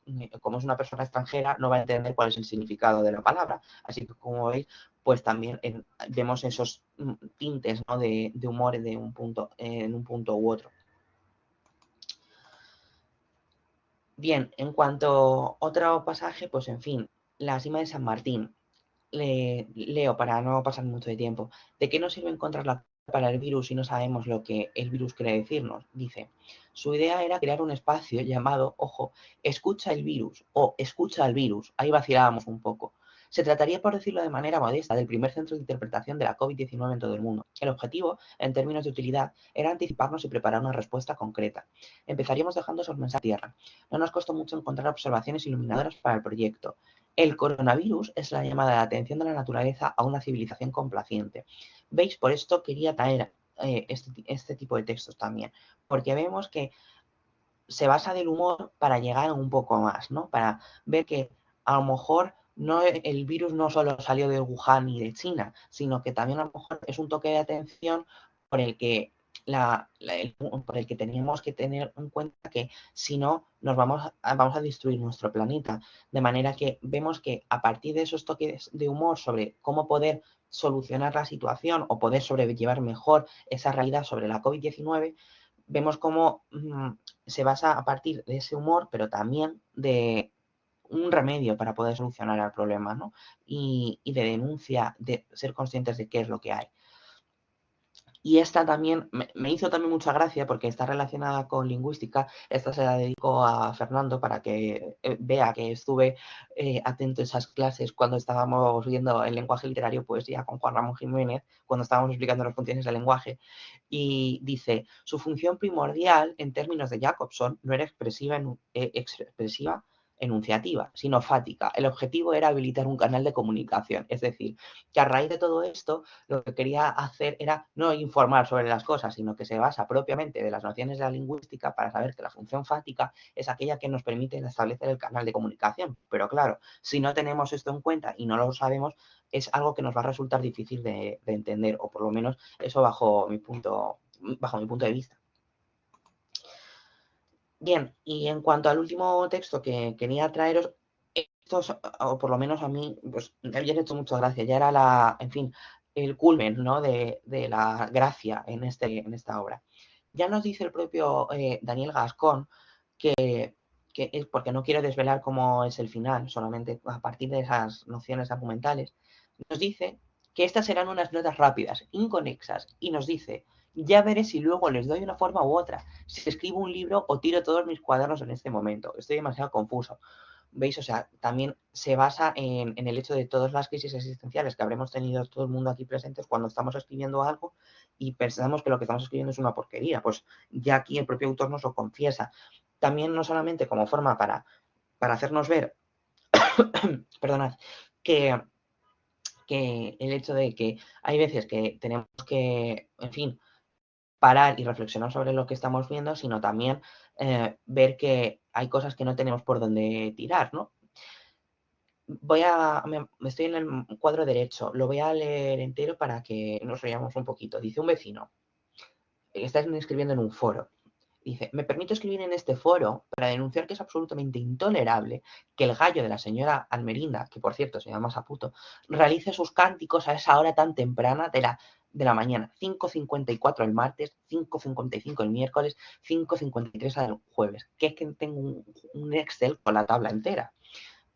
como es una persona extranjera no va a entender cuál es el significado de la palabra. Así que como veis, pues también vemos esos tintes, ¿no? de humor en un punto u otro. Bien, en cuanto a otro pasaje, pues en fin, la cima de San Martín. Leo para no pasar mucho de tiempo. ¿De qué nos sirve encontrar la para el virus si no sabemos lo que el virus quiere decirnos? Dice, su idea era crear un espacio llamado, ojo, escucha el virus o escucha al virus. Ahí vacilábamos un poco. Se trataría, por decirlo de manera modesta, del primer centro de interpretación de la COVID-19 en todo el mundo. El objetivo, en términos de utilidad, era anticiparnos y preparar una respuesta concreta. Empezaríamos dejando esos mensajes a tierra. No nos costó mucho encontrar observaciones iluminadoras para el proyecto. El coronavirus es la llamada de atención de la naturaleza a una civilización complaciente. ¿Veis? Por esto quería traer este tipo de textos también, porque vemos que se basa del humor para llegar un poco más, ¿no? Para ver que a lo mejor el virus no solo salió de Wuhan y de China, sino que también a lo mejor es un toque de atención por el que por el que teníamos que tener en cuenta que si no nos vamos a destruir nuestro planeta. De manera que vemos que a partir de esos toques de humor sobre cómo poder solucionar la situación o poder sobrellevar mejor esa realidad sobre la COVID-19, vemos cómo se basa a partir de ese humor, pero también de un remedio para poder solucionar el problema, ¿no? Y de denuncia, de ser conscientes de qué es lo que hay. Y esta también me hizo también mucha gracia porque está relacionada con lingüística. Esta se la dedico a Fernando para que vea que estuve atento a esas clases cuando estábamos viendo el lenguaje literario poesía con Juan Ramón Jiménez, cuando estábamos explicando las funciones del lenguaje. Y dice, su función primordial en términos de Jacobson no era expresiva enunciativa, sino fática. El objetivo era habilitar un canal de comunicación. Es decir, que a raíz de todo esto, lo que quería hacer era no informar sobre las cosas, sino que se basa propiamente de las nociones de la lingüística para saber que la función fática es aquella que nos permite establecer el canal de comunicación. Pero claro, si no tenemos esto en cuenta y no lo sabemos, es algo que nos va a resultar difícil de entender, o por lo menos eso bajo mi punto de vista. Bien, y en cuanto al último texto que quería traeros, estos, o por lo menos a mí, pues me habían hecho mucha gracia. Ya era en fin, el culmen, ¿no? de la gracia en esta obra. Ya nos dice el propio Daniel Gascón que es porque no quiero desvelar cómo es el final, solamente a partir de esas nociones argumentales, nos dice que estas serán unas notas rápidas, inconexas, y nos dice, ya veré si luego les doy una forma u otra, si escribo un libro o tiro todos mis cuadernos en este momento. Estoy demasiado confuso. ¿Veis? O sea, también se basa en el hecho de todas las crisis existenciales que habremos tenido todo el mundo aquí presentes cuando estamos escribiendo algo y pensamos que lo que estamos escribiendo es una porquería. Pues ya aquí el propio autor nos lo confiesa. También no solamente como forma para hacernos ver, perdonad, que el hecho de que hay veces que tenemos que, en fin, parar y reflexionar sobre lo que estamos viendo, sino también ver que hay cosas que no tenemos por dónde tirar, ¿no? Me estoy en el cuadro derecho, lo voy a leer entero para que nos reamos un poquito. Dice un vecino, está escribiendo en un foro. Dice, me permito escribir en este foro para denunciar que es absolutamente intolerable que el gallo de la señora Almerinda, que por cierto se llama Saputo, realice sus cánticos a esa hora tan temprana de la mañana. 5:54 el martes, 5:55 el miércoles, 5:53 el jueves. Que es que tengo un Excel con la tabla entera.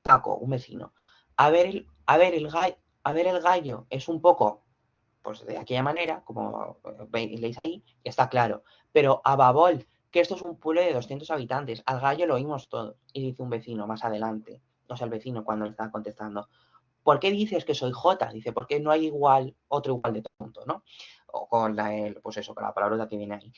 Paco, un vecino. A ver el gallo es un poco pues de aquella manera, como leéis ahí, está claro. Pero a Babol, que esto es un pueblo de 200 habitantes, al gallo lo oímos todo. Y dice un vecino más adelante, o sea, el vecino cuando le está contestando, ¿por qué dices que soy J? Dice, porque no hay otro igual de tonto, ¿no? O con pues eso, con la palabra que viene ahí.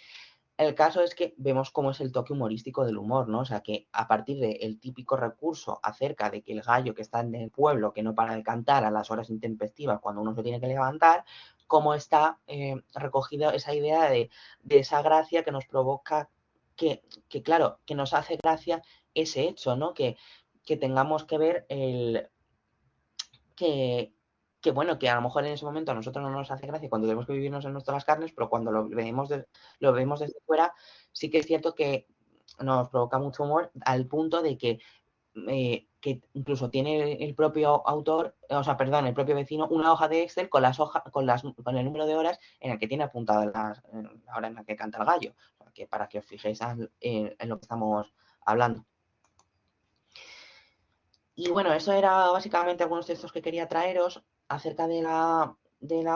El caso es que vemos cómo es el toque humorístico del humor, ¿no? O sea, que a partir del típico recurso acerca de que el gallo que está en el pueblo, que no para de cantar a las horas intempestivas cuando uno se tiene que levantar, cómo está recogida esa idea de esa gracia que nos provoca, claro, que nos hace gracia ese hecho, ¿no? Que tengamos que ver que, bueno, que a lo mejor en ese momento a nosotros no nos hace gracia cuando tenemos que vivirnos en nuestras carnes, pero cuando lo vemos desde fuera, sí que es cierto que nos provoca mucho humor al punto de que incluso tiene el propio autor, o sea, perdón, el propio vecino, una hoja de Excel con con el número de horas en el que tiene apuntada la hora en la que canta el gallo. O sea, que para que os fijéis en lo que estamos hablando. Y bueno, eso era básicamente algunos textos que quería traeros acerca de la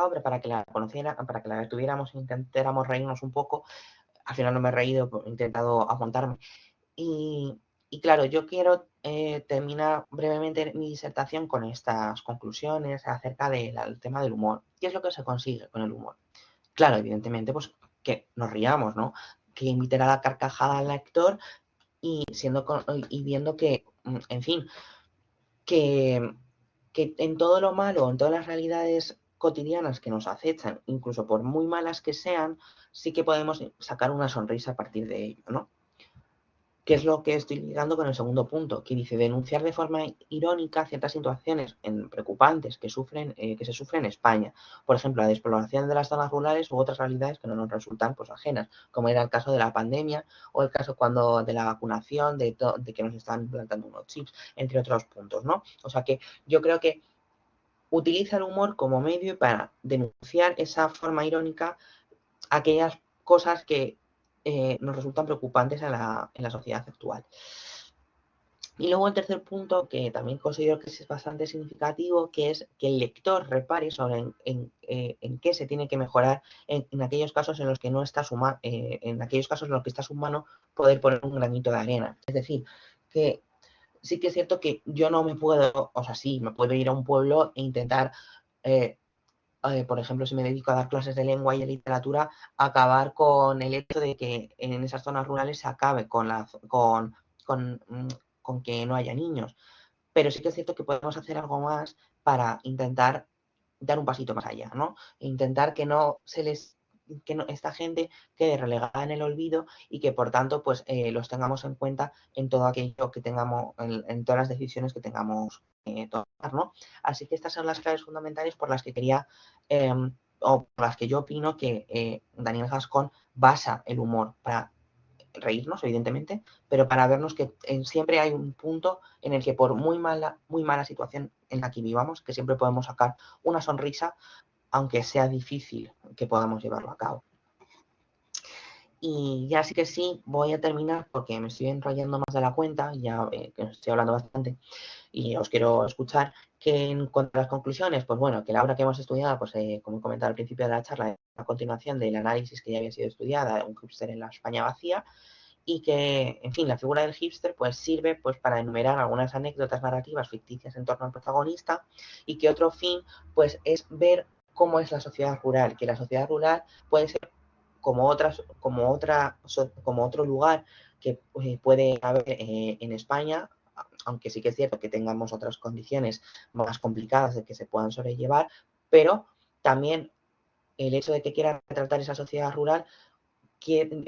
obra para que la conociera, para que la tuviéramos e intentáramos reírnos un poco. Al final no me he reído, he intentado aguantarme. Y claro, yo quiero terminar brevemente mi disertación con estas conclusiones acerca del tema del humor. ¿Qué es lo que se consigue con el humor? Claro, evidentemente, pues que nos riamos, ¿no? Que invitar a la carcajada al lector y viendo que, en fin, que, en todo lo malo, en todas las realidades cotidianas que nos acechan, incluso por muy malas que sean, sí que podemos sacar una sonrisa a partir de ello, ¿no? ¿Qué es lo que estoy ligando con el segundo punto? Que dice denunciar de forma irónica ciertas situaciones preocupantes que se sufren en España. Por ejemplo, la despoblación de las zonas rurales u otras realidades que no nos resultan pues, ajenas, como era el caso de la pandemia o el caso de la vacunación, de que nos están implantando unos chips, entre otros puntos, ¿no? O sea que yo creo que utiliza el humor como medio para denunciar esa forma irónica aquellas cosas que nos resultan preocupantes en la sociedad actual. Y luego el tercer punto, que también considero que es bastante significativo, que es que el lector repare sobre en qué se tiene que mejorar en aquellos casos en los que no está en aquellos casos en los que está su mano, poder poner un granito de arena. Es decir, que sí que es cierto que yo no me puedo, o sea, sí, me puedo ir a un pueblo e intentar, eh, por ejemplo, si me dedico a dar clases de lengua y de literatura, acabar con el hecho de que en esas zonas rurales se acabe con, con que no haya niños. Pero sí que es cierto que podemos hacer algo más para intentar dar un pasito más allá, ¿no? E intentar que no se les que no, esta gente quede relegada en el olvido y que por tanto pues los tengamos en cuenta en todo aquello que tengamos, en todas las decisiones que tengamos tomar, ¿no? Así que estas son las claves fundamentales por las que quería eh, o por las que yo opino que Daniel Gascón basa el humor para reírnos, evidentemente, pero para vernos que siempre hay un punto en el que por muy mala situación en la que vivamos, que siempre podemos sacar una sonrisa, aunque sea difícil que podamos llevarlo a cabo. Y ya sí que sí, voy a terminar porque me estoy enrollando más de la cuenta, ya que estoy hablando bastante y os quiero escuchar, que en cuanto a las conclusiones, pues bueno, que la obra que hemos estudiado, pues como he comentado al principio de la charla, es a continuación del análisis que ya había sido estudiada, un hipster en la España vacía, y que, en fin, la figura del hipster pues sirve pues para enumerar algunas anécdotas narrativas ficticias en torno al protagonista y que otro fin pues es ver cómo es la sociedad rural, que la sociedad rural puede ser como otro lugar que puede haber en España, aunque sí que es cierto que tengamos otras condiciones más complicadas de que se puedan sobrellevar, pero también el hecho de que quiera retratar esa sociedad rural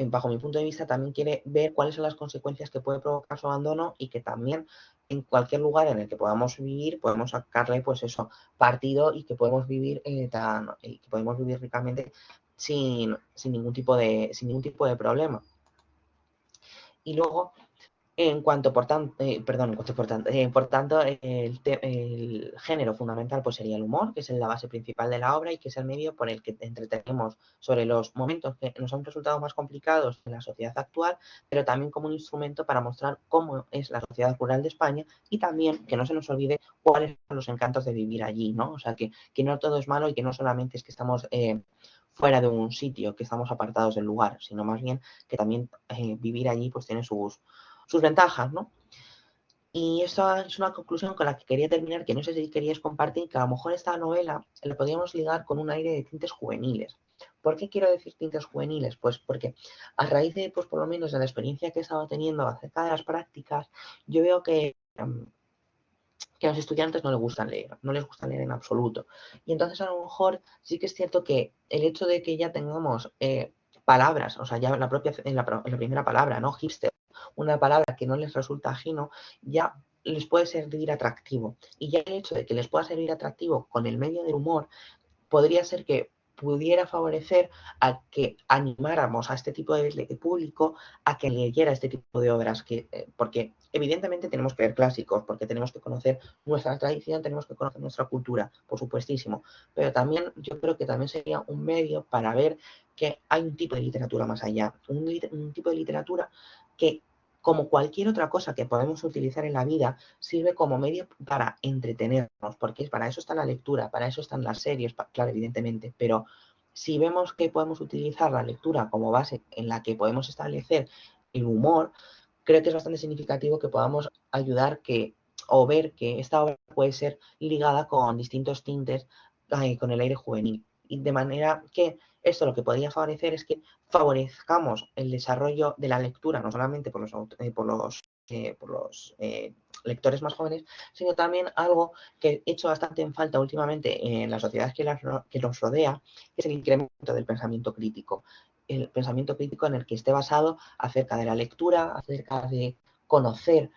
bajo mi punto de vista, también quiere ver cuáles son las consecuencias que puede provocar su abandono y que también en cualquier lugar en el que podamos vivir, podemos sacarle, pues eso, partido y que podemos vivir, que podemos vivir ricamente sin ningún tipo de problema. Y luego, por tanto, el género fundamental pues sería el humor, que es la base principal de la obra y que es el medio por el que entretenemos sobre los momentos que nos han resultado más complicados en la sociedad actual, pero también como un instrumento para mostrar cómo es la sociedad rural de España y también que no se nos olvide cuáles son los encantos de vivir allí, ¿no? O sea, que no todo es malo y que no solamente es que estamos fuera de un sitio, que estamos apartados del lugar, sino más bien que también vivir allí pues tiene sus ventajas, ¿no? Y esa es una conclusión con la que quería terminar, que no sé si queríais compartir, que a lo mejor esta novela la podríamos ligar con un aire de tintes juveniles. ¿Por qué quiero decir tintes juveniles? Pues porque a raíz de, pues por lo menos de la experiencia que he estado teniendo acerca de las prácticas, yo veo que a los estudiantes no les gusta leer, no les gusta leer en absoluto. Y entonces a lo mejor sí que es cierto que el hecho de que ya tengamos palabras, o sea, ya en la primera palabra, ¿no? Hipster, una palabra que no les resulta ajeno, ya les puede servir atractivo. Y ya el hecho de que les pueda servir atractivo con el medio del humor podría ser que pudiera favorecer a que animáramos a este tipo de público a que leyera este tipo de obras, porque evidentemente tenemos que ver clásicos, porque tenemos que conocer nuestra tradición, tenemos que conocer nuestra cultura, por supuestísimo, pero también yo creo que también sería un medio para ver que hay un tipo de literatura más allá, un tipo de literatura que como cualquier otra cosa que podemos utilizar en la vida, sirve como medio para entretenernos, porque para eso está la lectura, para eso están las series, claro, evidentemente, pero si vemos que podemos utilizar la lectura como base en la que podemos establecer el humor, creo que es bastante significativo que podamos ayudar o ver que esta obra puede ser ligada con distintos tintes con el aire juvenil. Y de manera que esto lo que podría favorecer es que favorezcamos el desarrollo de la lectura, no solamente por los lectores más jóvenes, sino también algo que he hecho bastante en falta últimamente en la sociedad que los rodea, que es el incremento del pensamiento crítico. El pensamiento crítico en el que esté basado acerca de la lectura, acerca de conocer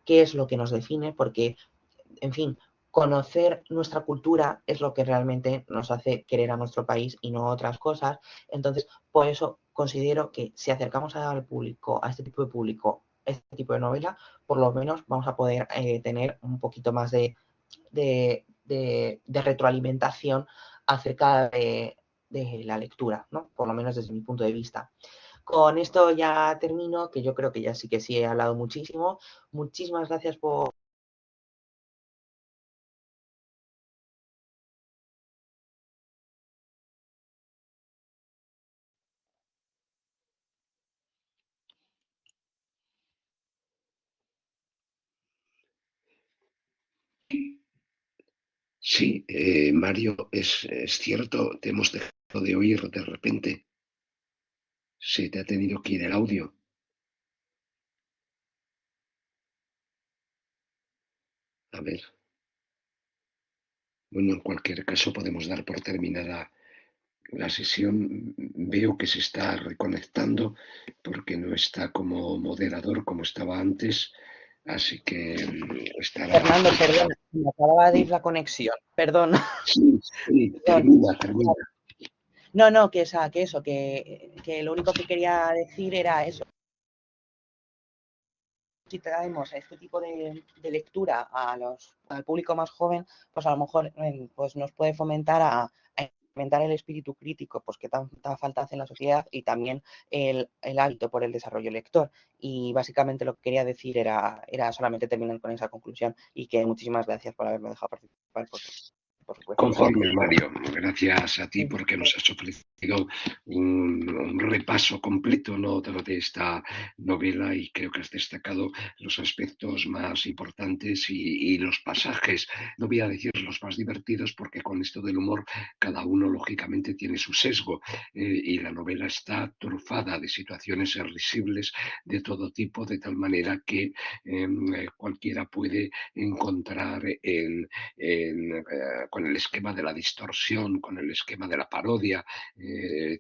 qué es lo que nos define, porque, en fin, conocer nuestra cultura es lo que realmente nos hace querer a nuestro país y no otras cosas. Entonces, por eso considero que si acercamos al público, a este tipo de público, este tipo de novela, por lo menos vamos a poder tener un poquito más de retroalimentación acerca de la lectura, ¿no? Por lo menos desde mi punto de vista. Con esto ya termino, que yo creo que ya sí que sí he hablado muchísimo. Muchísimas gracias por... Sí, Mario, es cierto, te hemos dejado de oír de repente. Se te ha tenido que ir el audio. A ver, bueno, en cualquier caso podemos dar por terminada la sesión. Veo que se está reconectando porque no está como moderador como estaba antes, así que estará. Fernando, perdona, me acababa de ir la conexión. Perdón, Sí, sí, perdón. termina. No, no, que lo único que quería decir era eso. Si traemos este tipo de lectura al público más joven, pues a lo mejor pues nos puede fomentar a inventar el espíritu crítico pues que tanta falta hace en la sociedad y también el hábito por el desarrollo lector. Y básicamente lo que quería decir era solamente terminar con esa conclusión y que muchísimas gracias por haberme dejado participar, por supuesto. Conforme, Mario. Gracias a ti Sí. porque nos has ofrecido un repaso completo, ¿no?, de esta novela, y creo que has destacado los aspectos más importantes y los pasajes. No voy a decir los más divertidos porque con esto del humor cada uno lógicamente tiene su sesgo, y la novela está trufada de situaciones risibles de todo tipo, de tal manera que cualquiera puede encontrar con el esquema de la distorsión, con el esquema de la parodia,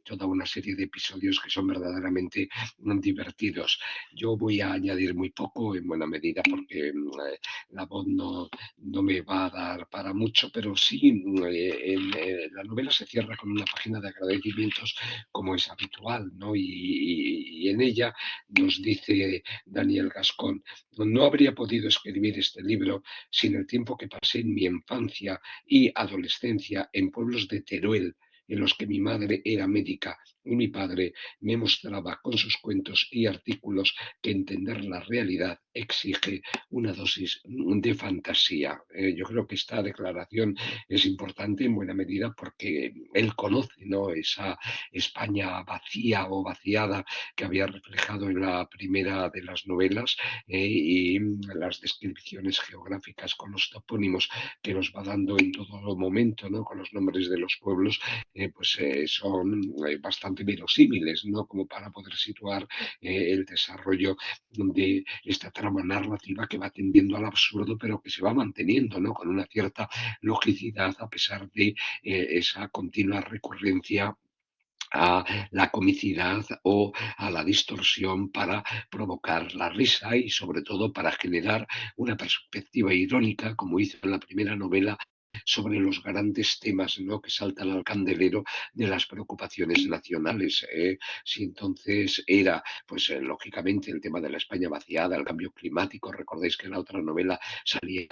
toda una serie de episodios que son verdaderamente divertidos. Yo voy a añadir muy poco, en buena medida, porque la voz no me va a dar para mucho, pero sí, la novela se cierra con una página de agradecimientos, como es habitual, ¿no? Y en ella nos dice Daniel Gascón: no habría podido escribir este libro sin el tiempo que pasé en mi infancia y adolescencia en pueblos de Teruel, en los que mi madre era médica y mi padre me mostraba con sus cuentos y artículos que entender la realidad exige una dosis de fantasía. Yo creo que esta declaración es importante en buena medida porque él conoce, ¿no?, esa España vacía o vaciada que había reflejado en la primera de las novelas, y las descripciones geográficas con los topónimos que nos va dando en todo momento, ¿no?, con los nombres de los pueblos, son bastante verosímiles, ¿no?, como para poder situar el desarrollo de esta trama narrativa que va tendiendo al absurdo, pero que se va manteniendo, ¿no?, con una cierta logicidad a pesar de esa continua recurrencia a la comicidad o a la distorsión para provocar la risa y sobre todo para generar una perspectiva irónica, como hizo en la primera novela, sobre los grandes temas, ¿no?, que saltan al candelero de las preocupaciones nacionales. Si entonces era, pues lógicamente, el tema de la España vaciada, el cambio climático. Recordéis que en la otra novela salía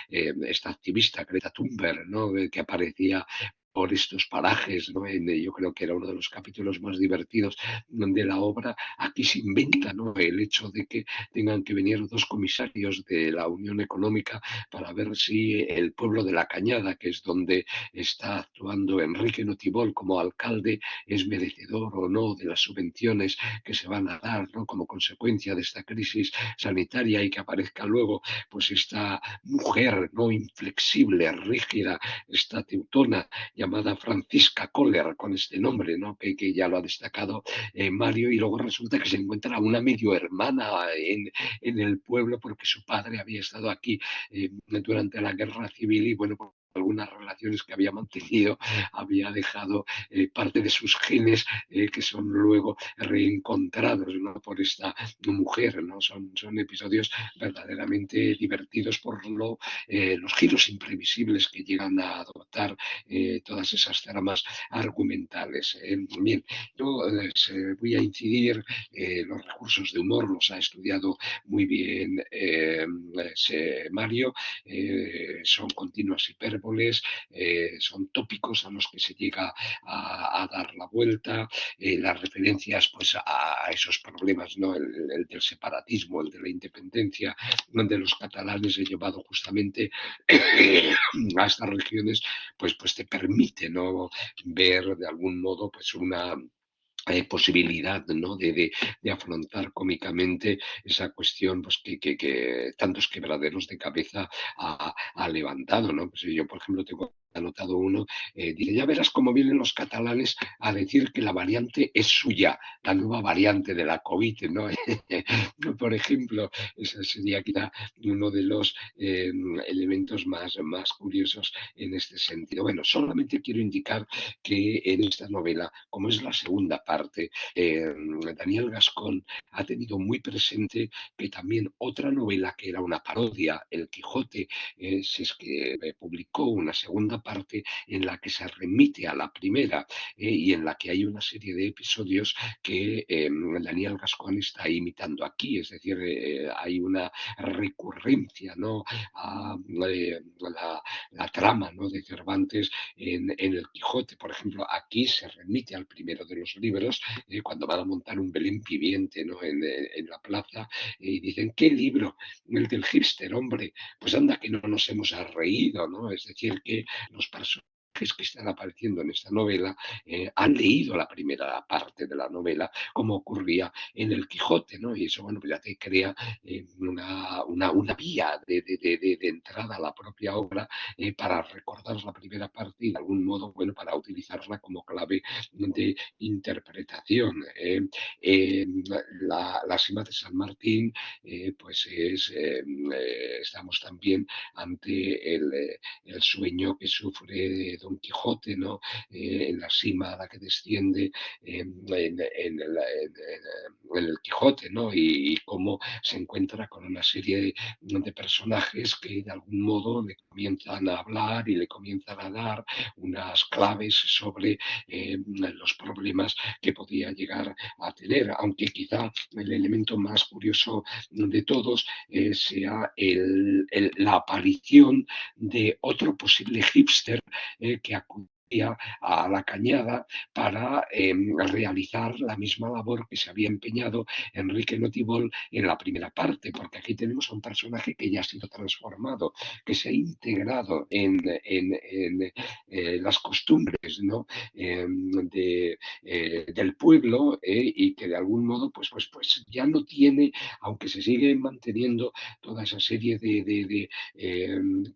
esta activista Greta Thunberg, ¿no?, que aparecía por estos parajes, ¿no? Yo creo que era uno de los capítulos más divertidos de la obra. Aquí se inventa, ¿no?, el hecho de que tengan que venir dos comisarios de la Unión Económica para ver si el pueblo de La Cañada, que es donde está actuando Enrique Notibol como alcalde, es merecedor o no de las subvenciones que se van a dar, ¿no?, como consecuencia de esta crisis sanitaria, y que aparezca luego pues esta mujer, ¿no?, inflexible, rígida, esta teutona llamada Francisca Kohler, con este nombre, ¿no?, que ya lo ha destacado Mario, y luego resulta que se encuentra una medio hermana en el pueblo porque su padre había estado aquí durante la guerra civil y bueno, por algunas relaciones que había mantenido, había dejado parte de sus genes que son luego reencontrados, ¿no?, por esta mujer, ¿no? Son episodios verdaderamente divertidos por los giros imprevisibles que llegan a adoptar todas esas tramas argumentales. Bien, yo voy a incidir, los recursos de humor los ha estudiado muy bien Mario, son continuas hipérboles, árboles, son tópicos a los que se llega a dar la vuelta, las referencias pues a esos problemas, ¿no? El del separatismo, el de la independencia de los catalanes, he llevado justamente a estas regiones, pues te permite, ¿no? Ver de algún modo pues una posibilidad, ¿no? de afrontar cómicamente esa cuestión pues, que tantos quebraderos de cabeza ha levantado, ¿no? Pues yo, por ejemplo, tengo anotado uno, dice, ya verás cómo vienen los catalanes a decir que la variante es suya, la nueva variante de la COVID, ¿no? Por ejemplo, ese sería quizá uno de los elementos más curiosos en este sentido. Bueno, solamente quiero indicar que en esta novela, como es la segunda parte, Daniel Gascón ha tenido muy presente que también otra novela que era una parodia, El Quijote, si es que publicó una segunda parte en la que se remite a la primera y en la que hay una serie de episodios que Daniel Gascón está imitando aquí, es decir, hay una recurrencia, ¿no? a la trama, ¿no? de Cervantes en El Quijote. Por ejemplo, aquí se remite al primero de los libros, cuando van a montar un Belén viviente, ¿no? en la plaza, y dicen, ¿qué libro? El del hipster, hombre. Pues anda que no nos hemos reído, ¿no? Es decir, que los personajes que están apareciendo en esta novela han leído la primera parte de la novela, como ocurría en El Quijote, ¿no? Y eso, bueno, pues ya te crea una vía de entrada a la propia obra para recordar la primera parte y de algún modo, bueno, para utilizarla como clave de interpretación. La Sima de San Martín, pues estamos también ante el sueño que sufre Don Quijote, ¿no? En la cima a la que desciende en el Quijote, ¿no? Y cómo se encuentra con una serie de personajes que de algún modo le comienzan a hablar y le comienzan a dar unas claves sobre los problemas que podía llegar a tener, aunque quizá el elemento más curioso de todos sea la aparición de otro posible hipster que acudía a la cañada para realizar la misma labor que se había empeñado Enrique Notibol en la primera parte, porque aquí tenemos a un personaje que ya ha sido transformado, que se ha integrado en las costumbres, ¿no? Del pueblo y que de algún modo pues ya no tiene, aunque se sigue manteniendo toda esa serie de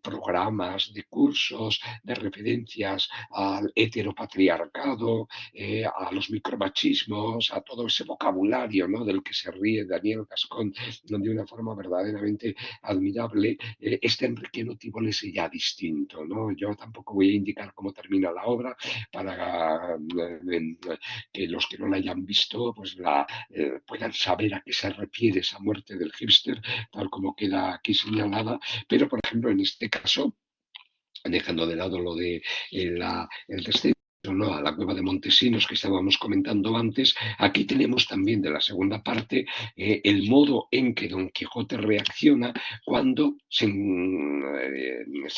programas, de cursos, de referencias al heteropatriarcado, a los micromachismos, a todo ese vocabulario, ¿no? del que se ríe Daniel Gascón de una forma verdaderamente admirable. Este Enrique Notibol es ya distinto, ¿no? Yo tampoco voy a indicar cómo termina la obra para que los que no la hayan visto pues puedan saber a qué se refiere esa muerte del hipster, tal como queda aquí señalada, pero por ejemplo en este caso, dejando de lado lo de el descenso, ¿no? a la cueva de Montesinos que estábamos comentando antes, aquí tenemos también de la segunda parte el modo en que Don Quijote reacciona cuando se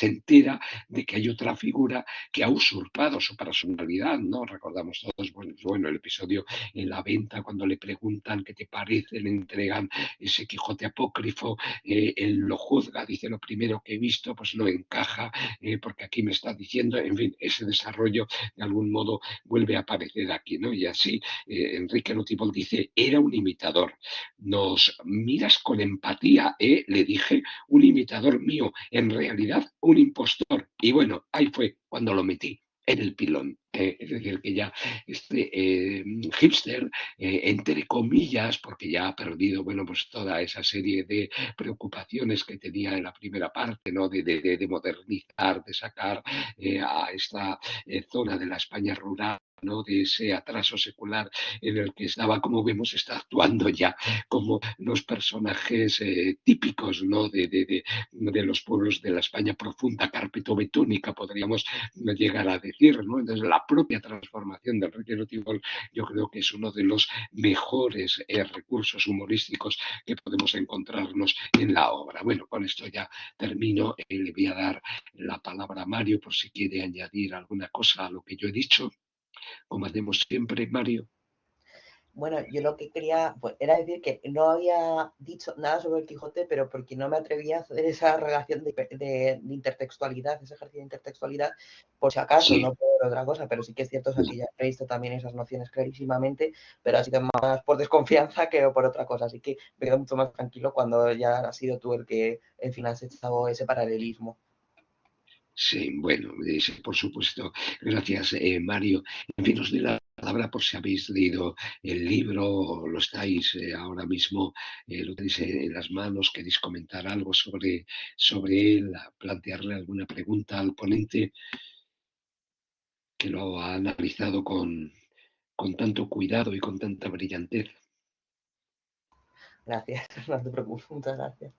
entera de que hay otra figura que ha usurpado su personalidad, ¿no? Recordamos todos, bueno, el episodio en la venta cuando le preguntan qué te parece, le entregan ese Quijote apócrifo, él lo juzga, dice lo primero que he visto pues no encaja, porque aquí me está diciendo, en fin, ese desarrollo de algún modo vuelve a aparecer aquí, ¿no? Y así Enrique Notibol dice, era un imitador, nos miras con empatía, le dije, un imitador mío, en realidad un impostor. Y bueno, ahí fue cuando lo metí en el pilón. Es decir, que ya este hipster, entre comillas, porque ya ha perdido, bueno, pues toda esa serie de preocupaciones que tenía en la primera parte, ¿no? de modernizar, de sacar a esta zona de la España rural ¿no? De ese atraso secular en el que estaba, como vemos, está actuando ya como los personajes típicos, ¿no? De los pueblos de la España profunda, carpeto betúnica, podríamos llegar a decir, ¿no? Entonces, la propia transformación del Requiem Tibol, yo creo que es uno de los mejores recursos humorísticos que podemos encontrarnos en la obra. Bueno, con esto ya termino. Le voy a dar la palabra a Mario por si quiere añadir alguna cosa a lo que yo he dicho, como hacemos siempre, Mario. Bueno, yo lo que quería pues, era decir que no había dicho nada sobre el Quijote, pero porque no me atrevía a hacer esa relación de intertextualidad, ese ejercicio de intertextualidad, por si acaso, Sí, no por otra cosa, pero sí que es cierto, o sea, que ya he visto también esas nociones clarísimamente, pero ha sido más por desconfianza que por otra cosa, así que me quedo mucho más tranquilo cuando ya has sido tú el que, en fin, has echado ese paralelismo. sí, bueno, sí, por supuesto. Gracias, Mario. En fin, os doy la palabra por si habéis leído el libro o lo estáis ahora mismo, lo tenéis en las manos, queréis comentar algo sobre él, plantearle alguna pregunta al ponente que lo ha analizado con tanto cuidado y con tanta brillantez. Gracias, no te preocupes, muchas gracias.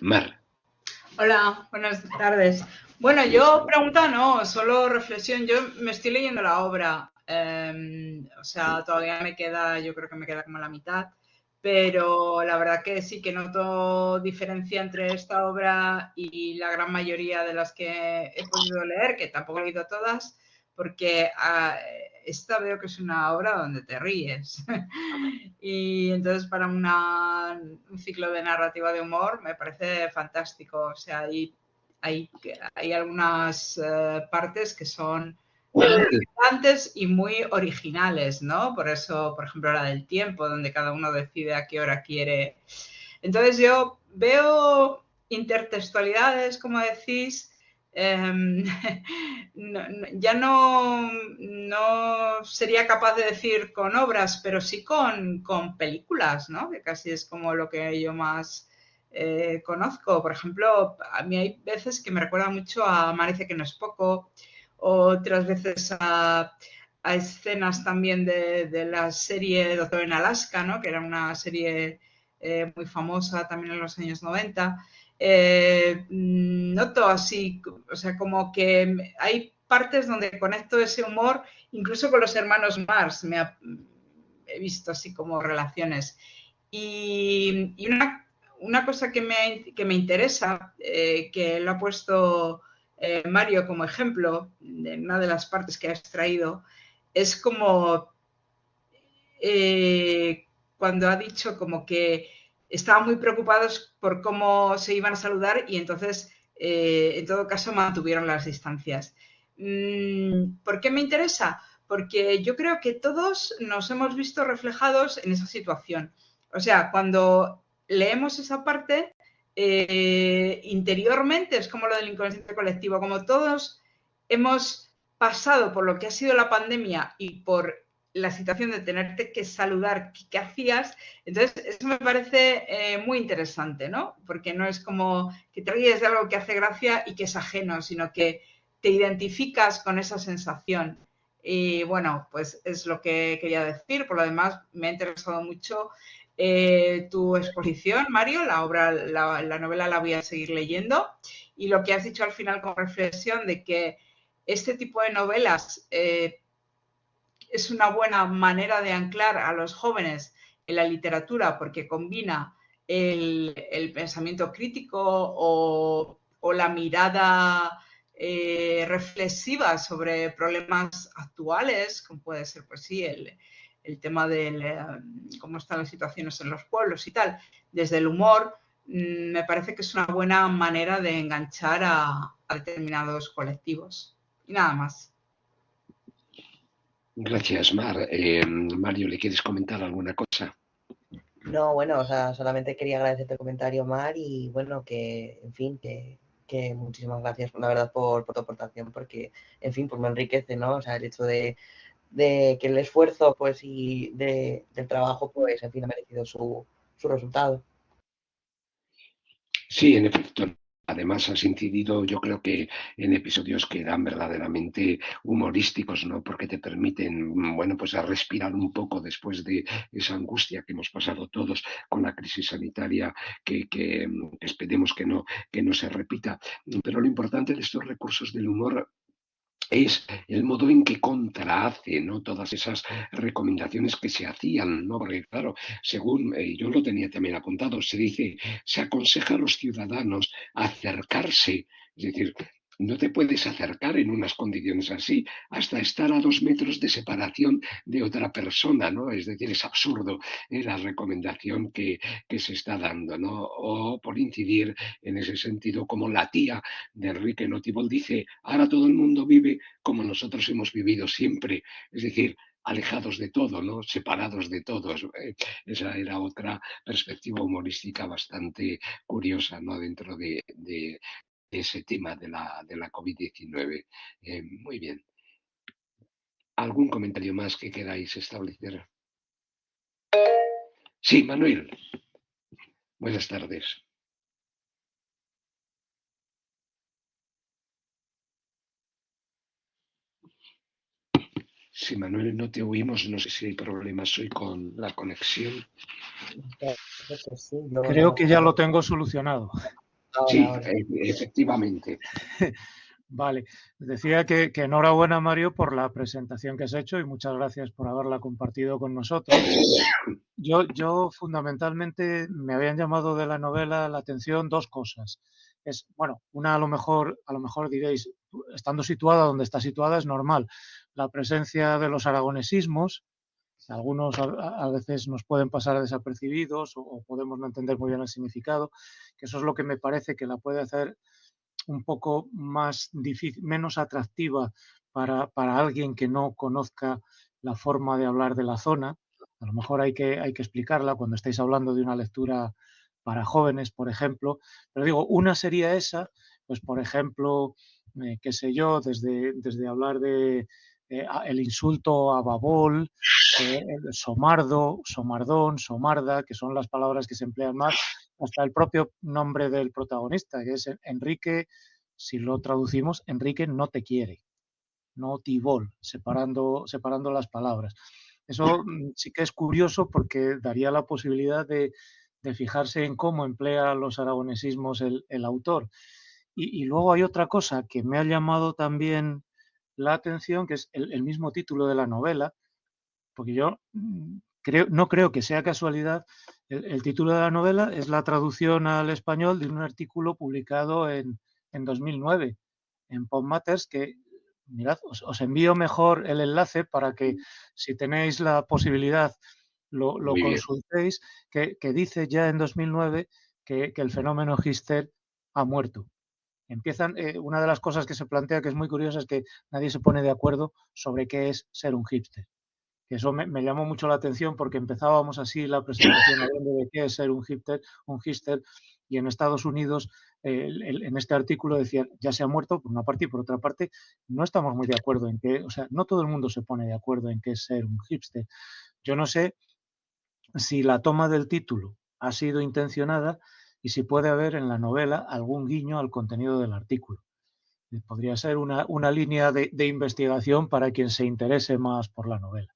Mar. Hola, buenas tardes. Bueno, Buenas yo tardes. pregunta no, solo reflexión. Yo me estoy leyendo la obra, o sea, todavía me queda, yo creo que me queda como la mitad, pero la verdad que sí que noto diferencia entre esta obra y la gran mayoría de las que he podido leer, que tampoco he leído todas, porque esta veo que es una obra donde te ríes. Y entonces para un ciclo de narrativa de humor me parece fantástico. O sea, hay algunas partes que son muy interesantes y muy originales, ¿no? Por eso, por ejemplo, la del tiempo, donde cada uno decide a qué hora quiere. Entonces yo veo intertextualidades, como decís, ya no sería capaz de decir con obras, pero sí con películas, ¿no? Que casi es como lo que yo más conozco. Por ejemplo, a mí hay veces que me recuerda mucho a Amanece que no es poco, otras veces a escenas también de la serie Doctor en Alaska, ¿no? Que era una serie muy famosa también en los años 90. Noto así, o sea, como que hay partes donde conecto ese humor, incluso con los hermanos Mars, he visto así como relaciones. Y una cosa que me interesa, que lo ha puesto Mario como ejemplo, en una de las partes que ha extraído, es como cuando ha dicho como que estaban muy preocupados por cómo se iban a saludar y entonces, en todo caso, mantuvieron las distancias. ¿Por qué me interesa? Porque yo creo que todos nos hemos visto reflejados en esa situación. O sea, cuando leemos esa parte, interiormente es como lo del inconsciente colectivo, como todos hemos pasado por lo que ha sido la pandemia y por la situación de tenerte que saludar qué hacías. Entonces, eso me parece muy interesante, ¿no? Porque no es como que te ríes de algo que hace gracia y que es ajeno, sino que te identificas con esa sensación. Y bueno, pues es lo que quería decir. Por lo demás, me ha interesado mucho tu exposición, Mario. La obra, la novela la voy a seguir leyendo. Y lo que has dicho al final con reflexión de que este tipo de novelas es una buena manera de anclar a los jóvenes en la literatura porque combina el pensamiento crítico o la mirada reflexiva sobre problemas actuales, como puede ser, pues sí, el tema de cómo están las situaciones en los pueblos y tal, desde el humor, me parece que es una buena manera de enganchar a determinados colectivos. Y nada más. Gracias, Mar. Mario, ¿le quieres comentar alguna cosa? No, bueno, o sea, solamente quería agradecerte el comentario, Mar, y bueno, que, en fin, que muchísimas gracias, la verdad, por tu aportación, porque, en fin, pues me enriquece, ¿no? O sea, el hecho de que el esfuerzo, pues, y del trabajo, pues, en fin, ha merecido su resultado. Sí, en efecto. Además, has incidido, yo creo que en episodios que eran verdaderamente humorísticos, ¿no? Porque te permiten, bueno, pues a respirar un poco después de esa angustia que hemos pasado todos con la crisis sanitaria, que esperemos que no se repita. Pero lo importante de estos recursos del humor es el modo en que contrahace, ¿no? Todas esas recomendaciones que se hacían, ¿no? Porque claro, según yo lo tenía también apuntado, se dice, se aconseja a los ciudadanos acercarse, es decir, no te puedes acercar en unas condiciones así hasta estar a 2 metros de separación de otra persona, ¿no? Es decir, es absurdo la recomendación que se está dando, ¿no? O por incidir en ese sentido, como la tía de Enrique Notibol dice, ahora todo el mundo vive como nosotros hemos vivido siempre, es decir, alejados de todo, ¿no? Separados de todos. Esa era otra perspectiva humorística bastante curiosa, ¿no? Dentro de ese tema de la COVID-19. Muy bien. ¿Algún comentario más que queráis establecer? Sí, Manuel. Buenas tardes. Si Manuel no te oímos, no sé si hay problemas hoy con la conexión. Parece que sí, yo Creo no. que ya lo tengo solucionado. Sí, Ahora. efectivamente. Vale, decía que enhorabuena, Mario, por la presentación que has hecho y muchas gracias por haberla compartido con nosotros. Yo fundamentalmente me habían llamado de la novela la atención dos cosas. Es, bueno, una a lo mejor diréis, estando situada donde está situada es normal. La presencia de los aragonesismos, algunos a veces nos pueden pasar desapercibidos o podemos no entender muy bien el significado, que eso es lo que me parece que la puede hacer un poco más difícil, menos atractiva para alguien que no conozca la forma de hablar de la zona. A lo mejor hay que explicarla cuando estáis hablando de una lectura para jóvenes, por ejemplo. Pero digo, una sería esa, pues por ejemplo, qué sé yo, desde hablar de el insulto a babol, el somardo, somardón, somarda, que son las palabras que se emplean más, hasta el propio nombre del protagonista, que es Enrique, si lo traducimos, Enrique no te quiere, no tibol, separando las palabras. Eso sí que es curioso porque daría la posibilidad de fijarse en cómo emplea los aragonesismos el autor. Y luego hay otra cosa que me ha llamado también la atención, que es el mismo título de la novela, porque yo no creo que sea casualidad. El título de la novela es la traducción al español de un artículo publicado en 2009 en Pop Matters, que, mirad, os envío mejor el enlace para que si tenéis la posibilidad lo Muy bien. consultéis, que dice ya en 2009 que el fenómeno hipster ha muerto. Una de las cosas que se plantea que es muy curiosa es que nadie se pone de acuerdo sobre qué es ser un hipster. Que eso me llamó mucho la atención porque empezábamos así la presentación hablando de qué es ser un hipster, y en Estados Unidos en este artículo decían ya se ha muerto por una parte y por otra parte no estamos muy de acuerdo en qué, o sea, no todo el mundo se pone de acuerdo en qué es ser un hipster. Yo no sé si la toma del título ha sido intencionada y si puede haber en la novela algún guiño al contenido del artículo. Podría ser una línea de investigación para quien se interese más por la novela.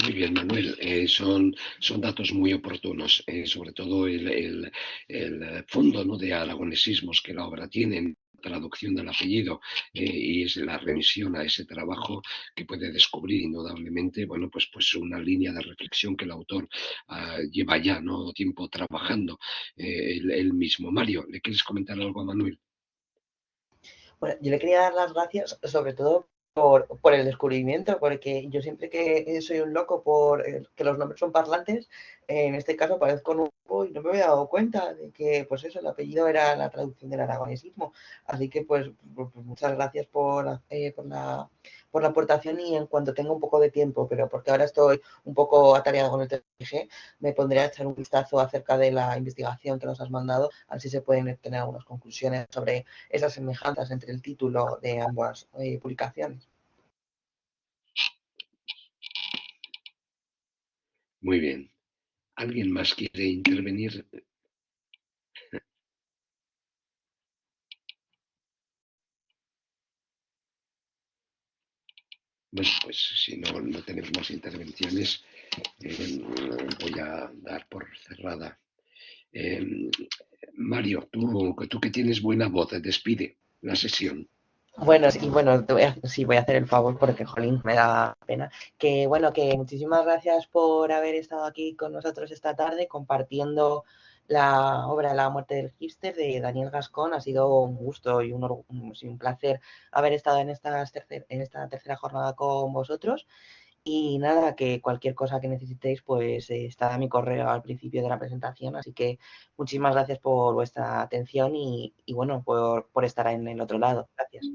Muy bien, Manuel. Son datos muy oportunos, sobre todo el fondo, ¿no? De aragonesismos que la obra tiene en traducción del apellido, y es la remisión a ese trabajo que puede descubrir indudablemente, bueno, pues una línea de reflexión que el autor lleva ya, ¿no? Tiempo trabajando, él mismo. Mario, ¿le quieres comentar algo a Manuel? Bueno, yo le quería dar las gracias sobre todo por el descubrimiento, porque yo siempre que soy un loco por que los nombres son parlantes, en este caso parezco nuevo y no me había dado cuenta de que, pues eso, el apellido era la traducción del aragonesismo. Así que, pues muchas gracias por la aportación y en cuanto tenga un poco de tiempo, pero porque ahora estoy un poco atareado con el TFG, me pondré a echar un vistazo acerca de la investigación que nos has mandado, a ver si se pueden tener algunas conclusiones sobre esas semejanzas entre el título de ambas publicaciones. Muy bien. ¿Alguien más quiere intervenir? Bueno, pues si no tenemos más intervenciones, voy a dar por cerrada. Eh, Mario, tú que tienes buena voz, despide la sesión. Bueno, sí, bueno, sí, voy a hacer el favor porque, jolín, me da pena. Que bueno, que muchísimas gracias por haber estado aquí con nosotros esta tarde compartiendo la obra La muerte del hipster de Daniel Gascón. Ha sido un gusto y un placer haber estado en en esta tercera jornada con vosotros. Y nada, que cualquier cosa que necesitéis, pues está mi correo al principio de la presentación. Así que muchísimas gracias por vuestra atención y bueno, por estar en el otro lado. Gracias.